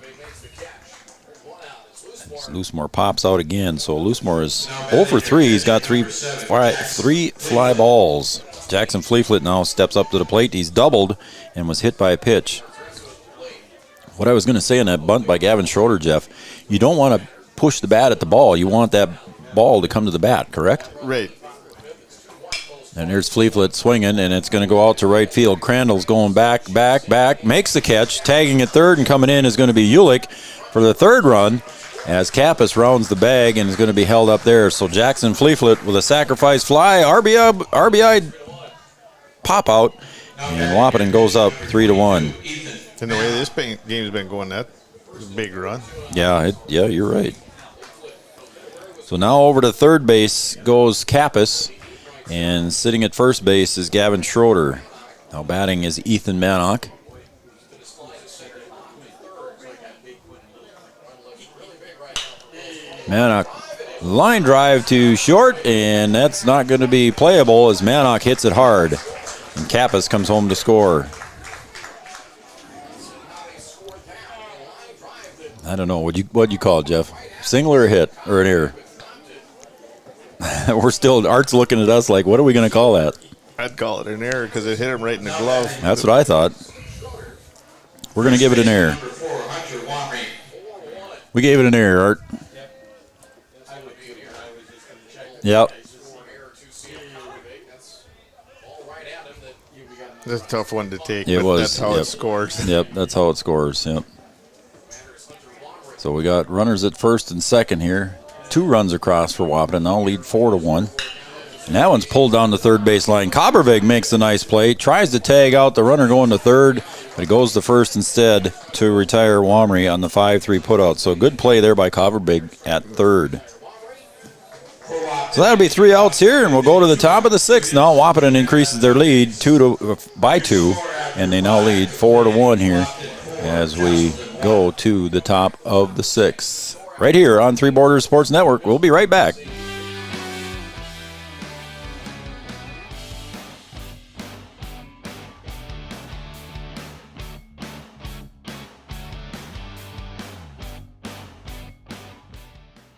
Speaker 1: As Loosemore pops out again, so Loosemore is 0 for 3. He's got three fly balls. Jackson Fleeflet now steps up to the plate. He's doubled and was hit by a pitch. What I was going to say on that bunt by Gavin Schroeder, Jeff, you don't want to push the bat at the ball. You want that ball to come to the bat, correct?
Speaker 2: Right.
Speaker 1: And there's Fleeflet swinging, and it's going to go out to right field. Crandall's going back, makes the catch. Tagging at third and coming in is going to be Ulick for the third run as Kappas rounds the bag and is going to be held up there. So Jackson Fleeflet with a sacrifice fly, RBI pop out, and Wahpeton goes up 3-1.
Speaker 2: And the way this game's been going, that's a big run.
Speaker 1: Yeah, you're right. So now over to third base goes Kappas, and sitting at first base is Gavin Schroeder. Now batting is Ethan Manock. Manock, line drive to short, and that's not going to be playable as Manock hits it hard. And Kappas comes home to score. I don't know. What'd you call it, Jeff? Single or a hit or an error? Art's looking at us like, what are we going to call that?
Speaker 2: I'd call it an error because it hit him right in the glove.
Speaker 1: That's what I thought. We're going to give it an error. We gave it an error, Art. Yep.
Speaker 2: That's a tough one to take,
Speaker 1: It
Speaker 2: but
Speaker 1: was.
Speaker 2: that's how it scores.
Speaker 1: Yep, that's how it scores. Yep. So we got runners at first and second here. 2 runs across for Wahpeton. Now lead 4-1. And that one's pulled down the third base line. Coppervig makes a nice play, tries to tag out the runner going to third, but it goes to first instead to retire Wamry on the 5-3 putout. So good play there by Coppervig at third. So that'll be 3 outs here, and we'll go to the top of the 6th now. Wahpeton increases their lead by 2, and they now lead 4-1 here as we go to the top of the 6th. Right here on Three Borders Sports Network. We'll be right back.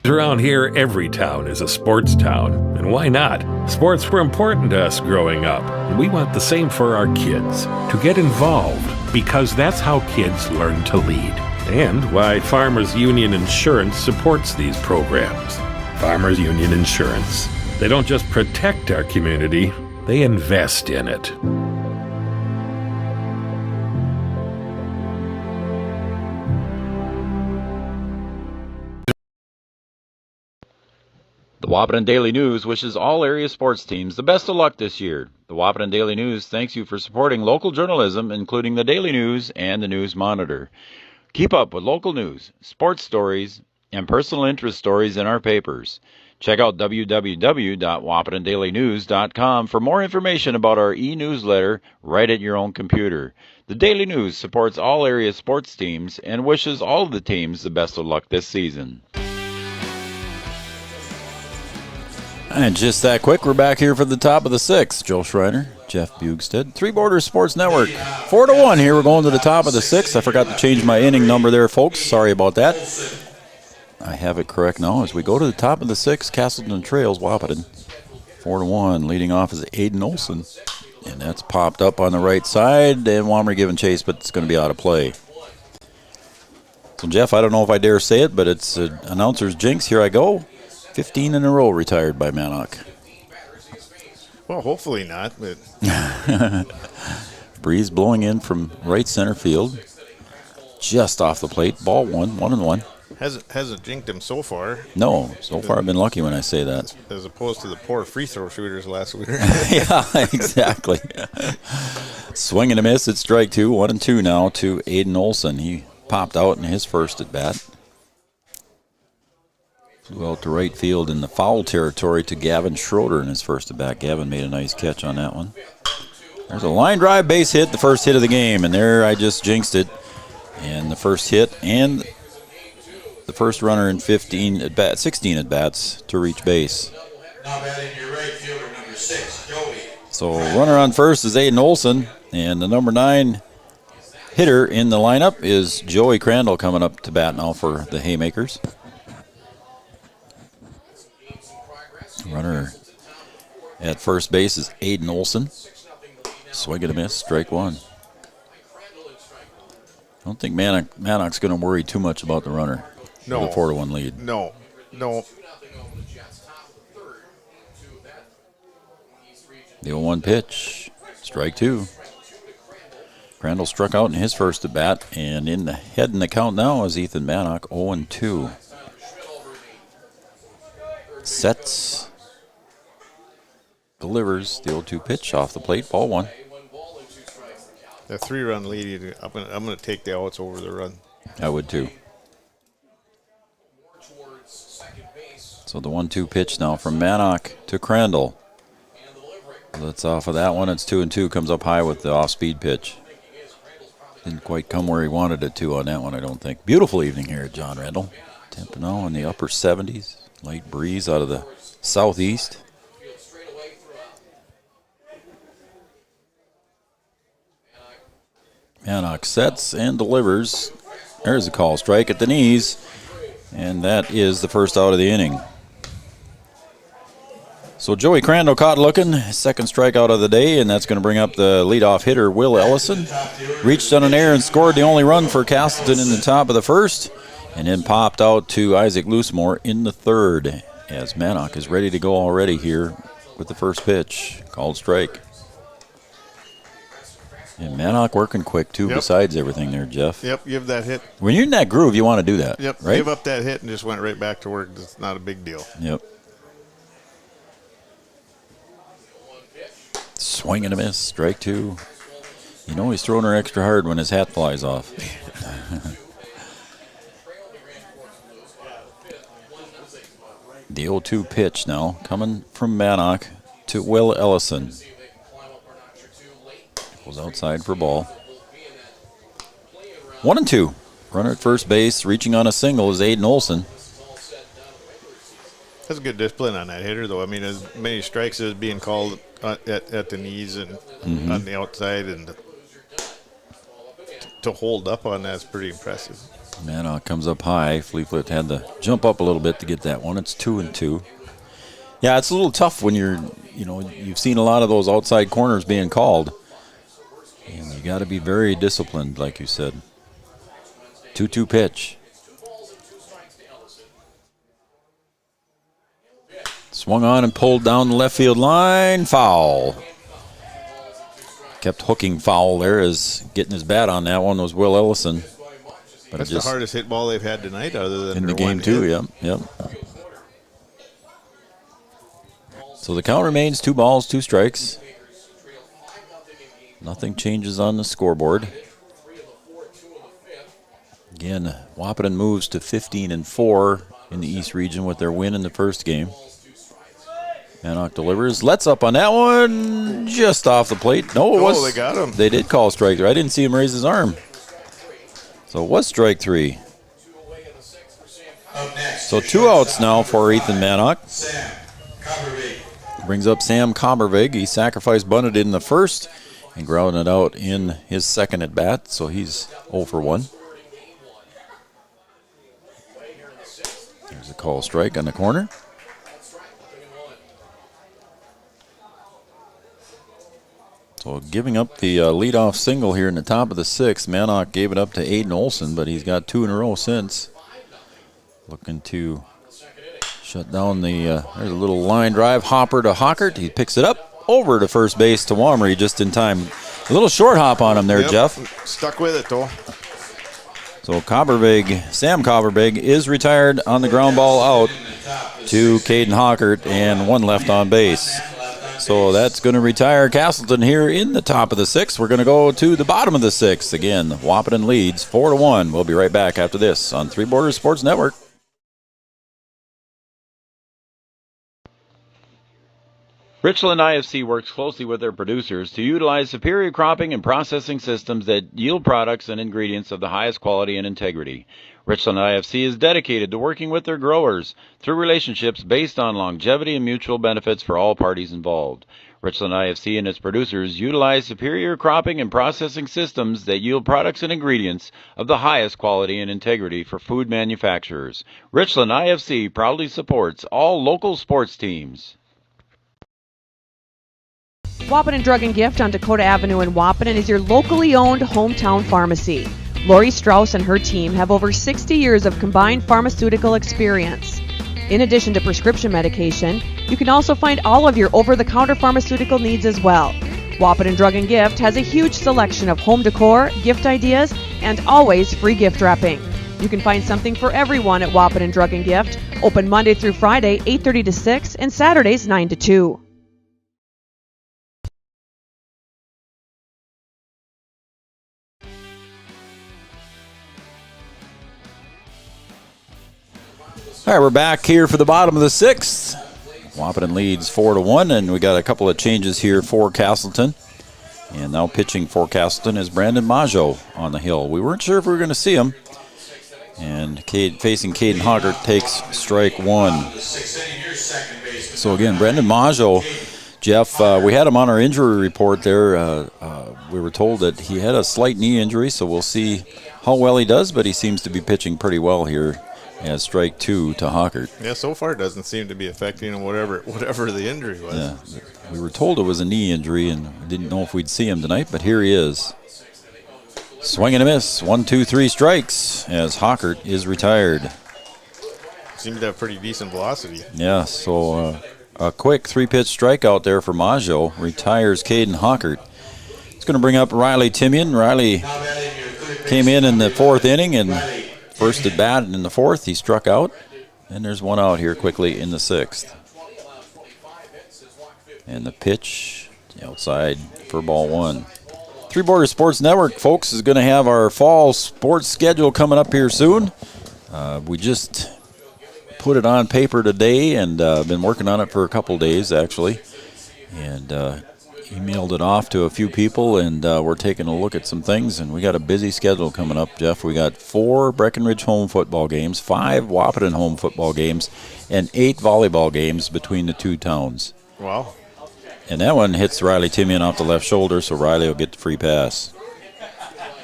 Speaker 7: Around here, every town is a sports town. And why not? Sports were important to us growing up, and we want the same for our kids. To get involved, because that's how kids learn to lead. And why Farmers Union Insurance supports these programs. Farmers Union Insurance. They don't just protect our community, they invest in it.
Speaker 1: The Wahpeton Daily News wishes all area sports teams the best of luck this year. The Wahpeton Daily News thanks you for supporting local journalism, including the Daily News and the News Monitor. Keep up with local news, sports stories, and personal interest stories in our papers. Check out www.wahpetondailynews.com for more information about our e-newsletter right at your own computer. The Daily News supports all area sports teams and wishes all of the teams the best of luck this season. And just that quick, we're back here for the top of the 6th. Joe Schreiner, Jeff Bugstead, Three Borders Sports Network. 4-1 here. We're going to the top of the 6th. I forgot to change my inning number there, folks. Sorry about that. I have it correct now. As we go to the top of the 6th, Casselton trails Wahpeton. 4-1. Leading off is Aiden Olson. And that's popped up on the right side. And Wamry giving chase, but it's going to be out of play. So, Jeff, I don't know if I dare say it, but it's announcer's jinx. Here I go. 15 in a row retired by Mannock.
Speaker 2: Well, hopefully not, but
Speaker 1: breeze blowing in from right center field, just off the plate. Ball 1-1.
Speaker 2: Hasn't jinked him so far.
Speaker 1: No, so far I've been lucky when I say that.
Speaker 2: As opposed to the poor free throw shooters last week.
Speaker 1: Yeah, exactly. Swing and a miss at strike 2. 1-2 now to Aiden Olson. He popped out in his first at bat. Flew out to right field in the foul territory to Gavin Schroeder in his first at bat. Gavin made a nice catch on that one. There's a line drive base hit, the first hit of the game, and there I just jinxed it. And the first hit and the first runner in 16 at bats to reach base.
Speaker 5: Now batting your right fielder, number 6, Joey.
Speaker 1: So runner on first is Aiden Olson, and the number 9 hitter in the lineup is Joey Crandall coming up to bat now for the Haymakers. Runner at first base is Aiden Olson. Swing and a miss, strike 1. I don't think Mannock's going to worry too much about the runner.
Speaker 2: No.
Speaker 1: The 4-1 lead.
Speaker 2: No.
Speaker 1: The 0-1 pitch, strike 2. Crandall struck out in his first at bat, and in the head in the count now is Ethan Mannock, 0-2. Sets. Delivers the 0-2 pitch off the plate, ball 1.
Speaker 2: The 3-run lead, I'm going to take the outs over the run.
Speaker 1: I would too. So the 1-2 pitch now from Mannock to Crandall. That's off of that one. It's 2-2. Comes up high with the off-speed pitch. Didn't quite come where he wanted it to on that one, I don't think. Beautiful evening here at John Randall. Temp now in the upper 70s. Light breeze out of the southeast. Mannock sets and delivers. There's a call strike at the knees. And that is the first out of the inning. So Joey Crandall caught looking. Second strikeout of the day, and that's going to bring up the leadoff hitter, Will Ellison. Reached on an error and scored the only run for Casselton in the top of the first. And then popped out to Isaac Loosemore in the third. As Mannock is ready to go already here with the first pitch. Called strike. And Mannock working quick, too, besides everything there, Jeff.
Speaker 2: Yep, give that hit.
Speaker 1: When you're in that groove, you want to do that.
Speaker 2: Yep,
Speaker 1: right?
Speaker 2: give up that hit and just went right back to work. It's not a big deal.
Speaker 1: Yep. Swing and a miss, strike 2. You know he's throwing her extra hard when his hat flies off. The 0-2 pitch now coming from Manock to Will Ellison. Goes outside for ball. 1-2. Runner at first base, reaching on a single is Aiden Olson.
Speaker 2: That's good discipline on that hitter, though. I mean, as many strikes as being called at the knees and on the outside, and to hold up on that is pretty impressive.
Speaker 1: Manock comes up high. Fleetfoot had to jump up a little bit to get that one. It's 2-2. Yeah, it's a little tough when you've seen a lot of those outside corners being called. And you got to be very disciplined, like you said. 2-2 pitch. Swung on and pulled down the left field line. Foul. Kept hooking foul there as getting his bat on that one was Will Ellison. But
Speaker 2: that's the hardest hit ball they've had tonight, other than
Speaker 1: in the game too. Yep. So the count remains 2 balls, 2 strikes. Nothing changes on the scoreboard. Again, Wahpeton moves to 15-4 in the East region with their win in the first game. Manock delivers. Let's up on that one. Just off the plate. No, it was.
Speaker 2: They got him.
Speaker 1: They did call strike 3. I didn't see him raise his arm. So it was strike 3. So 2 outs now for Ethan Manock. Brings up Sam Cobbervig. He sacrifice bunted in the first and grounded it out in his second at bat. So he's 0 for 1. There's a call strike on the corner. So giving up the leadoff single here in the top of the 6th. Manock gave it up to Aiden Olson, but he's got 2 in a row since. Looking to shut down the, there's a little line drive. Hopper to Hockert. He picks it up over to first base to Wamry just in time. A little short hop on him there, Jeff.
Speaker 2: Stuck with it, though.
Speaker 1: So Sam Cobbervig is retired on the ground ball out to Caden Hockert and 1 left on base. So that's going to retire Casselton here in the top of the 6th. We're going to go to the bottom of the 6th. Again, Wahpeton leads 4-1. We'll be right back after this on Three Borders Sports Network. Richland IFC works closely with their producers to utilize superior cropping and processing systems that yield products and ingredients of the highest quality and integrity. Richland IFC is dedicated to working with their growers through relationships based on longevity and mutual benefits for all parties involved. Richland IFC and its producers utilize superior cropping and processing systems that yield products and ingredients of the highest quality and integrity for food manufacturers. Richland IFC proudly supports all local sports teams.
Speaker 6: Wahpeton Drug and Gift on Dakota Avenue in Wahpeton is your locally owned hometown pharmacy. Lori Strauss and her team have over 60 years of combined pharmaceutical experience. In addition to prescription medication, you can also find all of your over-the-counter pharmaceutical needs as well. Wahpeton Drug and Gift has a huge selection of home decor, gift ideas, and always free gift wrapping. You can find something for everyone at Wahpeton Drug and Gift, open Monday through Friday, 8:30 to 6, and Saturdays, 9 to 2.
Speaker 1: All right, we're back here for the bottom of the 6th. Wahpeton leads 4-1, and we got a couple of changes here for Casselton. And now pitching for Casselton is Brandon Maggio on the hill. We weren't sure if we were going to see him. And facing Caden Hoggart takes strike 1. So again, Brandon Maggio, Jeff, we had him on our injury report there. We were told that he had a slight knee injury, so we'll see how well he does, but he seems to be pitching pretty well here. As strike 2 to Hockert.
Speaker 2: Yeah, so far it doesn't seem to be affecting him, whatever the injury was.
Speaker 1: Yeah, we were told it was a knee injury and didn't know if we'd see him tonight, but here he is. Swing and a miss. 1, 2, 3 strikes as Hockert is retired.
Speaker 2: Seemed to have pretty decent velocity.
Speaker 1: Yeah, so a quick 3-pitch strikeout there for Maggio retires Caden Hockert. It's going to bring up Riley Timian. Riley came in the 4th inning and first at bat in the 4th, he struck out. And there's 1 out here quickly in the 6th. And the pitch outside for ball one. Three Borders Sports Network, folks, is going to have our fall sports schedule coming up here soon. We just put it on paper today and been working on it for a couple days, actually. And emailed it off to a few people, and we're taking a look at some things. And we got a busy schedule coming up, Jeff. We got 4 Breckenridge home football games, 5 Wahpeton home football games, and 8 volleyball games between the two towns.
Speaker 2: Wow.
Speaker 1: And that one hits Riley Timian off the left shoulder, so Riley will get the free pass.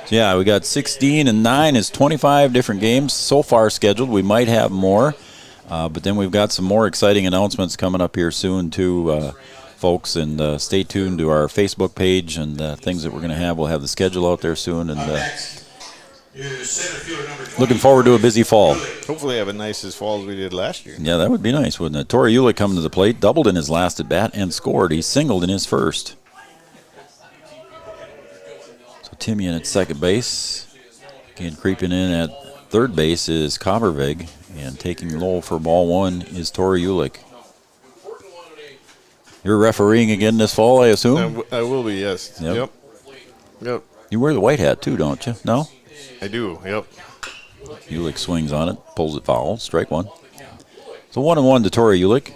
Speaker 1: So yeah, we got 16 and 9 is 25 different games so far scheduled. We might have more, but then we've got some more exciting announcements coming up here soon too, folks. And stay tuned to our Facebook page and things that we're going to have. We'll have the schedule out there soon, and looking forward to a busy fall.
Speaker 2: Hopefully have a nice as fall as we did last year.
Speaker 1: Yeah, that would be nice, wouldn't it? Tori Ulick coming to the plate, doubled in his last at bat and scored. He singled in his first. So Timian at second base. Again, creeping in at third base is Coppervig, and taking low for ball one is Tori Ulick. You're refereeing again this fall, I assume?
Speaker 2: I will be, yes. Yep.
Speaker 1: You wear the white hat too, don't you? No?
Speaker 2: I do, yep.
Speaker 1: Ulick swings on it, pulls it foul, strike one. So 1-1 to Tori Ulick.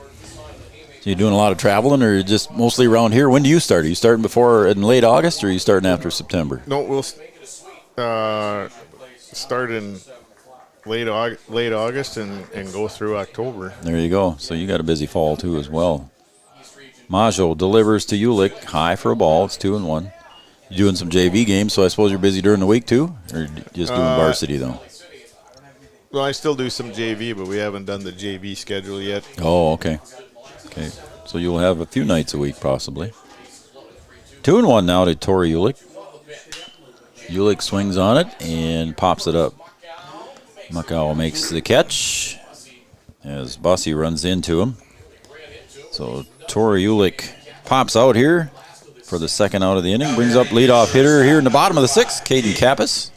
Speaker 1: So you doing a lot of traveling, or just mostly around here? When do you start? Are you starting before in late August, or are you starting after September?
Speaker 2: No, we'll start in late August and go through October.
Speaker 1: There you go. So you got a busy fall too as well. Majo delivers to Ulick, high for a ball. It's 2-1. You doing some JV games, so I suppose you're busy during the week too, or just doing varsity though?
Speaker 2: Well, I still do some JV, but we haven't done the JV schedule yet.
Speaker 1: Oh, okay. Okay, so you'll have a few nights a week possibly. 2-1 now to Tori Ulick. Ulick swings on it and pops it up. Macau makes the catch as Bussy runs into him. So Tori Ulick pops out here for the second out of the inning. Brings up leadoff hitter here in the bottom of the sixth, Caden Kappas.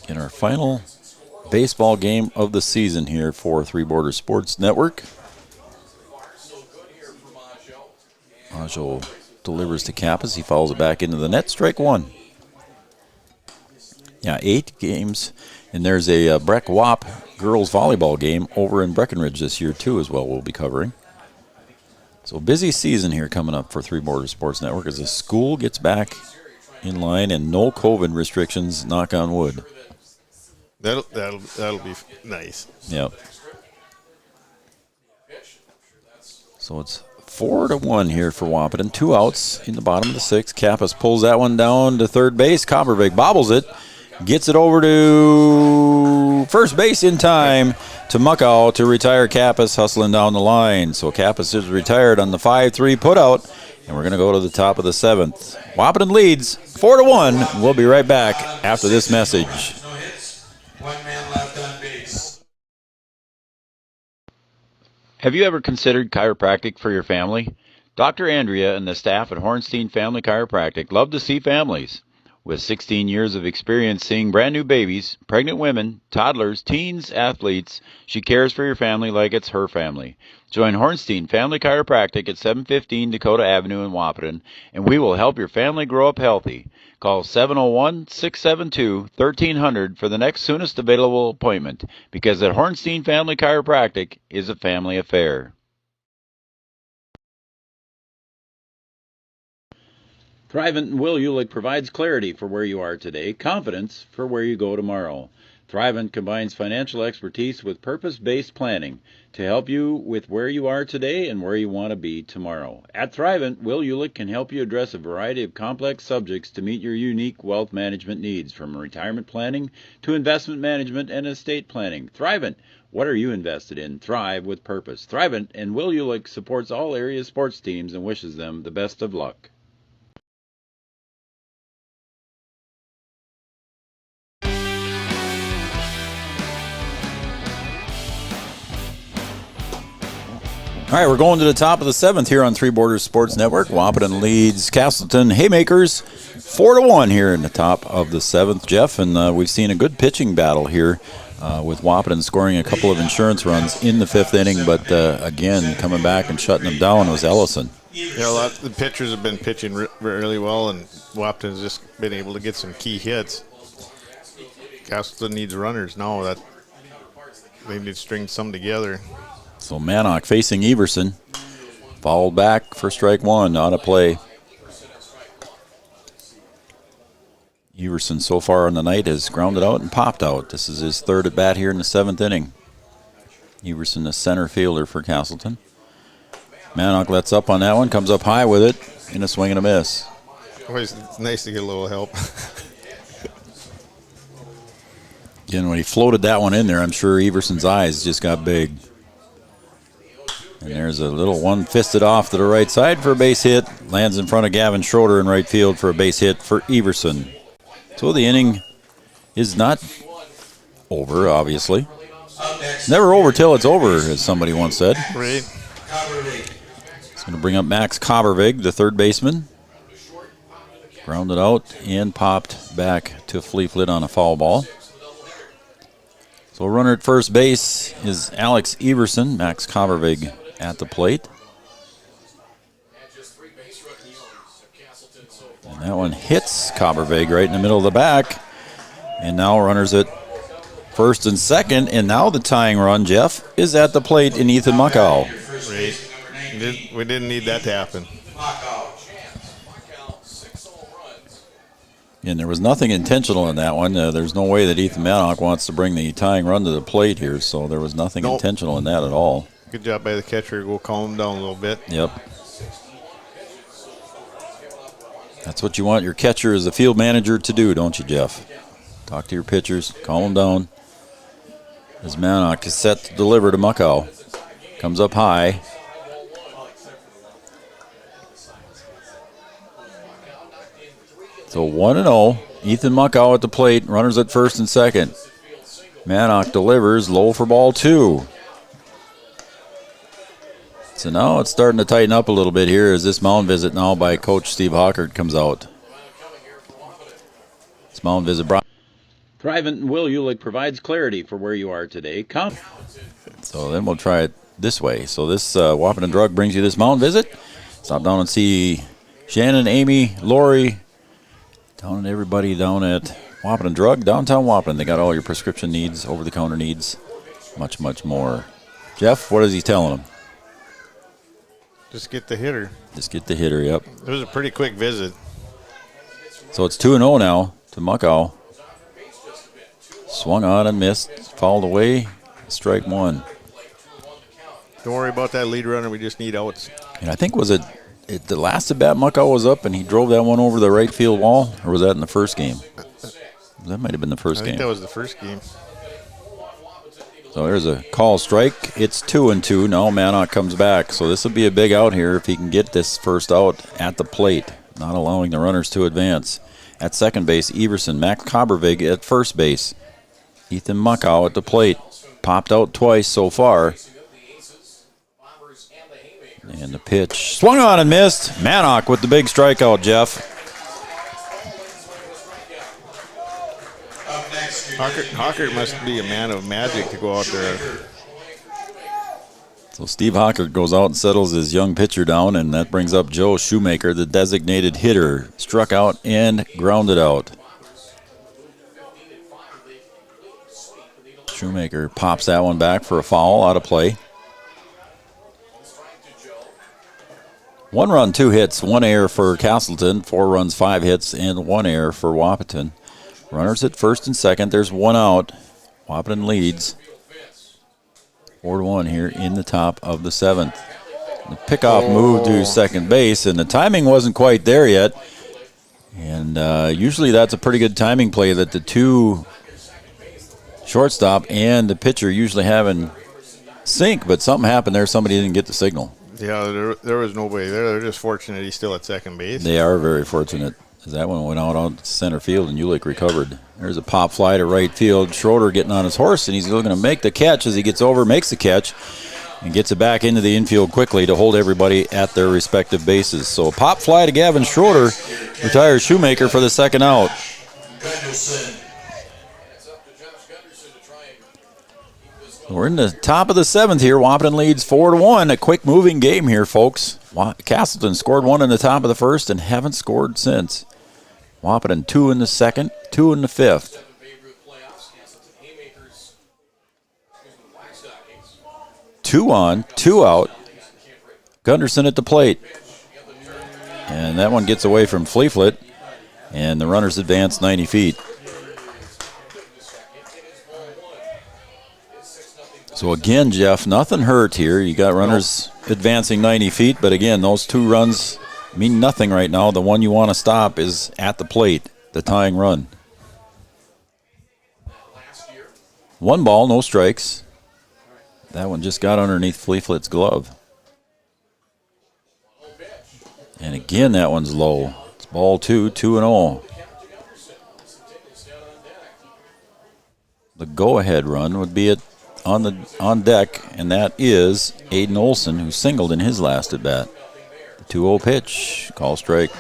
Speaker 1: In our final baseball game of the season here for Three Borders Sports Network. Majo delivers to Kappas. He fouls it back into the net. Strike one. Yeah, 8 games. And there's a Breck Wap girls volleyball game over in Breckenridge this year too as well we'll be covering. So busy season here coming up for Three Borders Sports Network as the school gets back in line and no COVID restrictions, knock on wood.
Speaker 2: That'll be nice.
Speaker 1: Yep. So it's 4-1 here for Wahpeton. 2 outs in the bottom of the sixth. Kappas pulls that one down to third base. Coppervig bobbles it. Gets it over to first base in time to Muckow to retire Kappas hustling down the line. So Kappas is retired on the 5-3 putout, and we're going to go to the top of the seventh. Wahpeton leads 4-1. We'll be right back after this message.
Speaker 5: No hits. 1 man left on base.
Speaker 1: Have you ever considered chiropractic for your family? Dr. Andrea and the staff at Hornstein Family Chiropractic love to see families. With 16 years of experience seeing brand new babies, pregnant women, toddlers, teens, athletes, she cares for your family like it's her family. Join Hornstein Family Chiropractic at 715 Dakota Avenue in Wahpeton, and we will help your family grow up healthy. Call 701-672-1300 for the next soonest available appointment, because at Hornstein Family Chiropractic is a family affair. Thrivent and Will Ulick provides clarity for where you are today, confidence for where you go tomorrow. Thrivent combines financial expertise with purpose-based planning to help you with where you are today and where you want to be tomorrow. At Thrivent, Will Ulick can help you address a variety of complex subjects to meet your unique wealth management needs, from retirement planning to investment management and estate planning. Thrivent, what are you invested in? Thrive with purpose. Thrivent and Will Ulick supports all area sports teams and wishes them the best of luck. All right, we're going to the top of the seventh here on Three Borders Sports Network. Wahpeton leads Casselton Haymakers 4-1 here in the top of the seventh, Jeff. And we've seen a good pitching battle here with Wahpeton scoring a couple of insurance runs in the 5th inning, but again, coming back and shutting them down was Ellison.
Speaker 2: Yeah, the pitchers have been pitching really well, and Wahpeton has just been able to get some key hits. Casselton needs runners now. That they need to string some together.
Speaker 1: So Manock facing Everson. Fouled back for strike 1, out of play. Everson so far on the night has grounded out and popped out. This is his 3rd at bat here in the 7th inning. Everson, the center fielder for Casselton. Manock lets up on that one, comes up high with it, in a swing and a miss.
Speaker 2: Always nice to get a little help.
Speaker 1: Again, when he floated that one in there, I'm sure Everson's eyes just got big. And there's a little one fisted off to the right side for a base hit. Lands in front of Gavin Schroeder in right field for a base hit for Everson. So the inning is not over, obviously. Never over till it's over, as somebody once said.
Speaker 2: Right.
Speaker 1: It's going to bring up Max Kabervig, the 3rd baseman. Grounded out and popped back to Fleetfoot on a foul ball. So runner at first base is Alex Everson. Max Kabervig at the plate. And that one hits Kabervig right in the middle of the back. And now runners at first and second. And now the tying run, Jeff, is at the plate in Ethan Muckow.
Speaker 2: Right. We didn't need that to happen.
Speaker 1: And there was nothing intentional in that one. There's no way that Ethan Manock wants to bring the tying run to the plate here, so there was nothing intentional in that at all.
Speaker 2: Good job by the catcher. Go calm him down a little bit.
Speaker 1: Yep. That's what you want your catcher as a field manager to do, don't you, Jeff? Talk to your pitchers, calm them down. As Manock is set to deliver to Muckow. Comes up high. So 1-0. Ethan Muckow at the plate. Runners at first and second. Manock delivers. Low for ball 2. So now it's starting to tighten up a little bit here as this mound visit now by Coach Steve Hockert comes out. This mound visit brought. Thrivent and Will Ulick provides clarity for where you are today. Come. So then we'll try it this way. So this Wahpeton Drug brings you this mound visit. Stop down and see Shannon, Amy, Lori, down and everybody down at Wahpeton Drug, downtown Wahpeton. They got all your prescription needs, over-the-counter needs, much, much more. Jeff, what is he telling them?
Speaker 2: Just get the hitter.
Speaker 1: Just get the hitter, yep.
Speaker 2: It was a pretty quick visit.
Speaker 1: So it's 2-0 now to Muckow. Swung on and missed, fouled away, strike 1.
Speaker 2: Don't worry about that lead runner. We just need outs.
Speaker 1: And I think was it the last at bat Muckow was up and he drove that one over the right field wall, or was that in the first game? That might have been the first game.
Speaker 2: I think that was the first game.
Speaker 1: So there's a call strike. It's 2-2. Now Manock comes back. So this will be a big out here if he can get this first out at the plate, not allowing the runners to advance. At second base, Everson. Max Kabervig at first base. Ethan Muckow at the plate. Popped out twice so far. And the pitch swung on and missed. Manock with the big strikeout, Jeff.
Speaker 2: Hockert must be a man of magic to go out there.
Speaker 1: So Steve Hockert goes out and settles his young pitcher down, and that brings up Joe Shoemaker, the designated hitter. Struck out and grounded out. Shoemaker pops that one back for a foul, out of play. 1 run, 2 hits, 1 error for Casselton, 4 runs, 5 hits, and 1 error for Wahpeton. Runners at first and second. There's 1 out. Wahpeton leads 4-1 here in the top of the 7th. The pickoff move to second base, and the timing wasn't quite there yet. And usually that's a pretty good timing play that the two shortstop and the pitcher usually have in sync, but something happened there. Somebody didn't get the signal.
Speaker 2: Yeah, there was nobody there. They're just fortunate he's still at second base.
Speaker 1: They are very fortunate. That one went out on center field, and Ulick recovered. There's a pop fly to right field. Schroeder getting on his horse, and he's looking to make the catch. As he gets over, makes the catch, and gets it back into the infield quickly to hold everybody at their respective bases. So a pop fly to Gavin Schroeder retires Shoemaker for the second out. We're in the top of the 7th here. Wahpeton leads 4-1. A quick moving game here, folks. Casselton scored 1 in the top of the 1st and haven't scored since. Wahpeton 2 in the 2nd, 2 in the 5th. 2 on, 2 out. Gunderson at the plate. And that one gets away from Fleeflet. And the runners advance 90 feet. So again, Jeff, nothing hurt here. You got runners advancing 90 feet. But again, those 2 runs mean nothing right now. The one you want to stop is at the plate, the tying run. 1 ball, no strikes. That one just got underneath Fleeflet's glove. And again, that one's low. It's ball 2, 2-0. The go-ahead run would be on deck, and that is Aiden Olson, who singled in his last at bat. The 2-0 pitch, call strike.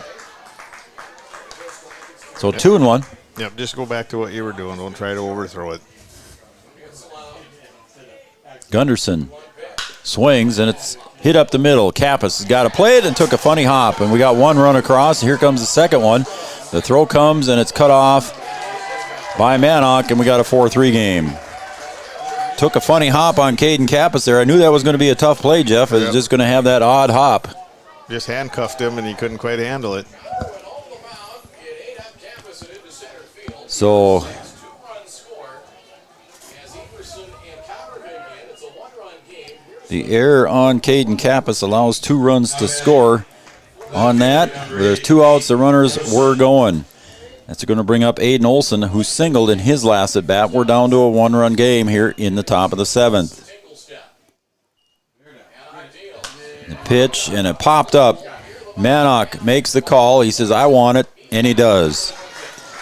Speaker 1: So 2-1.
Speaker 2: Yep, just go back to what you were doing. Don't try to overthrow it.
Speaker 1: Gunderson swings, and it's hit up the middle. Kappas has got to play it and took a funny hop, and we got 1 run across. Here comes the second one. The throw comes, and it's cut off by Manock, and we got a 4-3 game. Took a funny hop on Caden Kappas there. I knew that was going to be a tough play, Jeff. It was just going to have that odd hop.
Speaker 2: Just handcuffed him, and he couldn't quite handle it.
Speaker 1: So the error on Caden Kappas allows 2 runs to score on that. There's 2 outs. The runners were going. That's going to bring up Aiden Olson, who singled in his last at bat. We're down to a 1-run game here in the top of the 7th. The pitch, and it popped up. Manock makes the call. He says, I want it, and he does.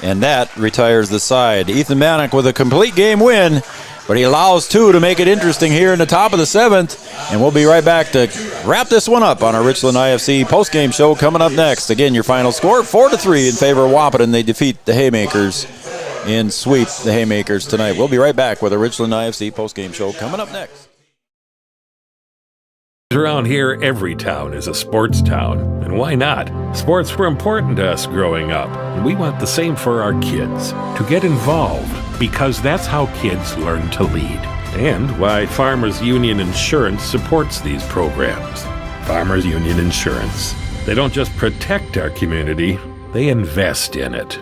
Speaker 1: And that retires the side. Ethan Manock with a complete game win, but he allows 2 to make it interesting here in the top of the 7th. And we'll be right back to wrap this one up on our Richland IFC postgame show coming up next. Again, your final score, 4-3 in favor of Wahpeton. They defeat the Haymakers and sweep the Haymakers tonight. We'll be right back with a Richland IFC postgame show coming up next.
Speaker 7: Around here, every town is a sports town. And why not? Sports were important to us growing up, and we want the same for our kids. To get involved, because that's how kids learn to lead. And why Farmers Union Insurance supports these programs. Farmers Union Insurance. They don't just protect our community, they invest in it.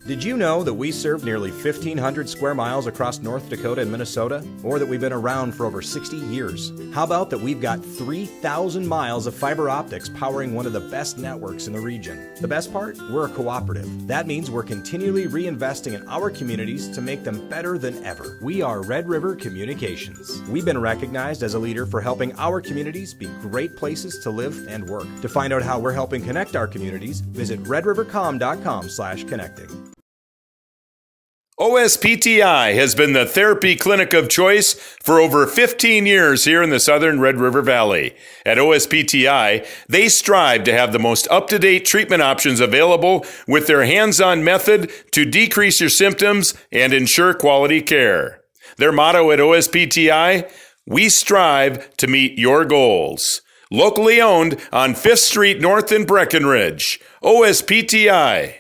Speaker 4: Did you know that we serve nearly 1,500 square miles across North Dakota and Minnesota? Or that we've been around for over 60 years? How about that we've got 3,000 miles of fiber optics powering one of the best networks in the region? The best part? We're a cooperative. That means we're continually reinvesting in our communities to make them better than ever. We are Red River Communications. We've been recognized as a leader for helping our communities be great places to live and work. To find out how we're helping connect our communities, visit redrivercom.com/connecting.
Speaker 3: OSPTI has been the therapy clinic of choice for over 15 years here in the southern Red River Valley. At OSPTI, they strive to have the most up-to-date treatment options available with their hands-on method to decrease your symptoms and ensure quality care. Their motto at OSPTI, we strive to meet your goals. Locally owned on 5th Street North in Breckenridge. OSPTI.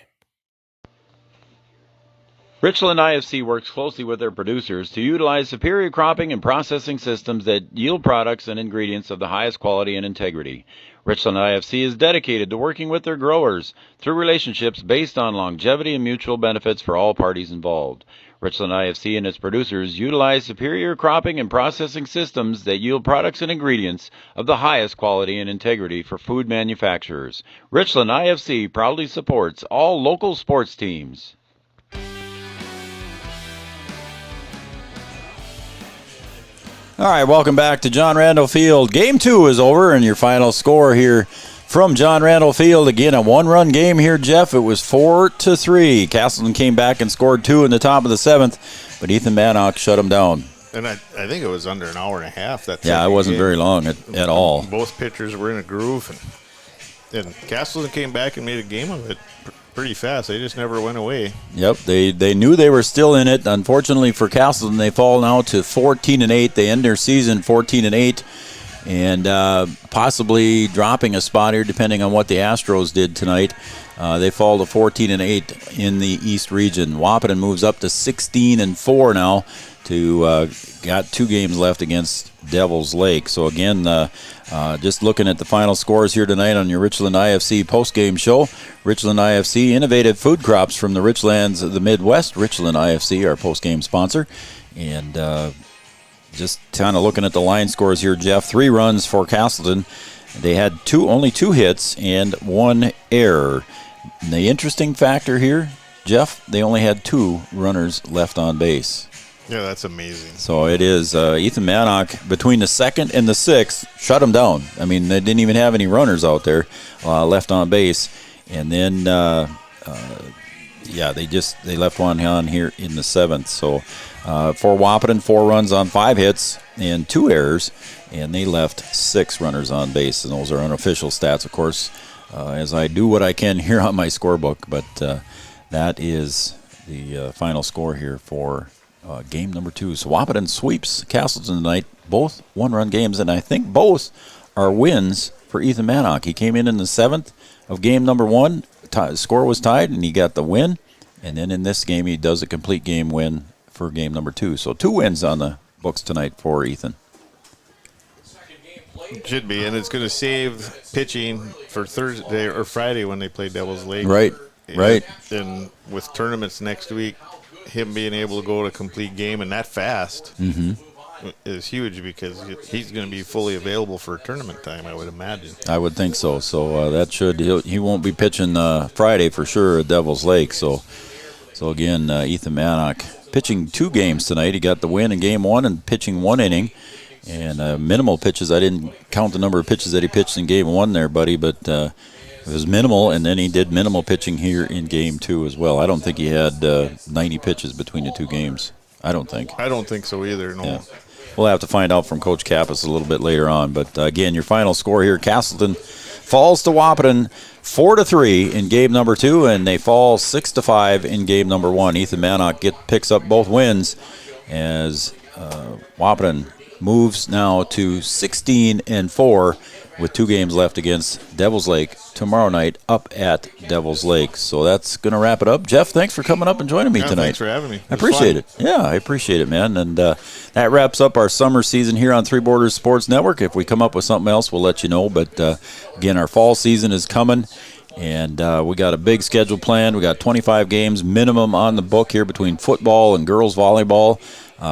Speaker 1: Richland IFC works closely with their producers to utilize superior cropping and processing systems that yield products and ingredients of the highest quality and integrity. Richland IFC is dedicated to working with their growers through relationships based on longevity and mutual benefits for all parties involved. Richland IFC and its producers utilize superior cropping and processing systems that yield products and ingredients of the highest quality and integrity for food manufacturers. Richland IFC proudly supports all local sports teams. All right, welcome back to John Randall Field. Game 2 is over, and your final score here from John Randall Field. Again, a 1-run game here, Jeff. It was 4-3. Casselton came back and scored 2 in the top of the 7th, but Ethan Manock shut him down.
Speaker 2: And I think it was under an hour and a half. It
Speaker 1: wasn't very long at all.
Speaker 2: Both pitchers were in a groove, and Casselton came back and made a game of it pretty fast. They just never went away.
Speaker 1: Yep, they knew they were still in it. Unfortunately for Casselton, they fall now to 14-8. They end their season 14-8, and possibly dropping a spot here, depending on what the Astros did tonight. They fall to 14-8 in the East region. Wahpeton moves up to 16-4 now. Got 2 games left against Devil's Lake. So again, just looking at the final scores here tonight on your Richland IFC postgame show. Richland IFC, innovative food crops from the Richlands of the Midwest. Richland IFC, our postgame sponsor. And just kind of looking at the line scores here, Jeff. 3 runs for Casselton. They had only 2 hits and 1 error. And the interesting factor here, Jeff, they only had 2 runners left on base.
Speaker 2: Yeah, that's amazing.
Speaker 1: So it is Ethan Mannock, between the 2nd and the 6th, shut them down. I mean, they didn't even have any runners out there left on base. And then, they left one on here in the 7th. So for Wahpeton, 4 runs on 5 hits and 2 errors. And they left 6 runners on base. And those are unofficial stats, of course, as I do what I can here on my scorebook. But that is the final score here for game number 2. So Wahpeton sweeps Casselton tonight, both 1-run games, and I think both are wins for Ethan Mannock. He came in the 7th of game number 1. Score was tied, and he got the win. And then in this game, he does a complete game win for game number 2. So 2 wins on the books tonight for Ethan.
Speaker 2: It should be, and it's going to save pitching for Thursday or Friday when they play Devil's Lake.
Speaker 1: Right.
Speaker 2: And with tournaments next week, him being able to go to complete game and that fast is huge, because he's going to be fully available for tournament time, I would imagine.
Speaker 1: I would think so. So that he won't be pitching Friday for sure at Devil's Lake. So again, Ethan Mannock pitching 2 games tonight. He got the win in game 1 and pitching 1 inning. And minimal pitches. I didn't count the number of pitches that he pitched in game 1 there, buddy, but it was minimal, and then he did minimal pitching here in game 2 as well. I don't think he had 90 pitches between the 2 games. I don't think so either, no. Yeah. We'll have to find out from Coach Kappas a little bit later on. But again, your final score here, Casselton falls to Wahpeton 4-3 in game number 2, and they fall 6-5 in game number 1. Ethan Mannock picks up both wins as Wahpeton moves now to 16-4 with 2 games left against Devil's Lake tomorrow night up at Devil's Lake. So that's going to wrap it up. Jeff, thanks for coming up and joining me tonight.
Speaker 2: Thanks for having me.
Speaker 1: I appreciate it. Yeah, I appreciate it, man. And that wraps up our summer season here on Three Borders Sports Network. If we come up with something else, we'll let you know. But again, our fall season is coming. And we got a big schedule planned. We got 25 games minimum on the book here between football and girls volleyball,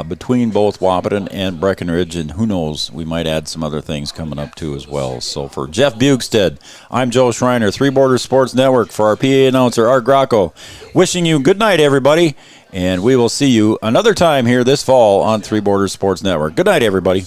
Speaker 1: between both Wahpeton and Breckenridge, and who knows, we might add some other things coming up too as well. So for Jeff Bugstead, I'm Joe Schreiner, Three Borders Sports Network. For our PA announcer, Art Gracco, wishing you good night, everybody, and we will see you another time here this fall on Three Borders Sports Network. Good night, everybody.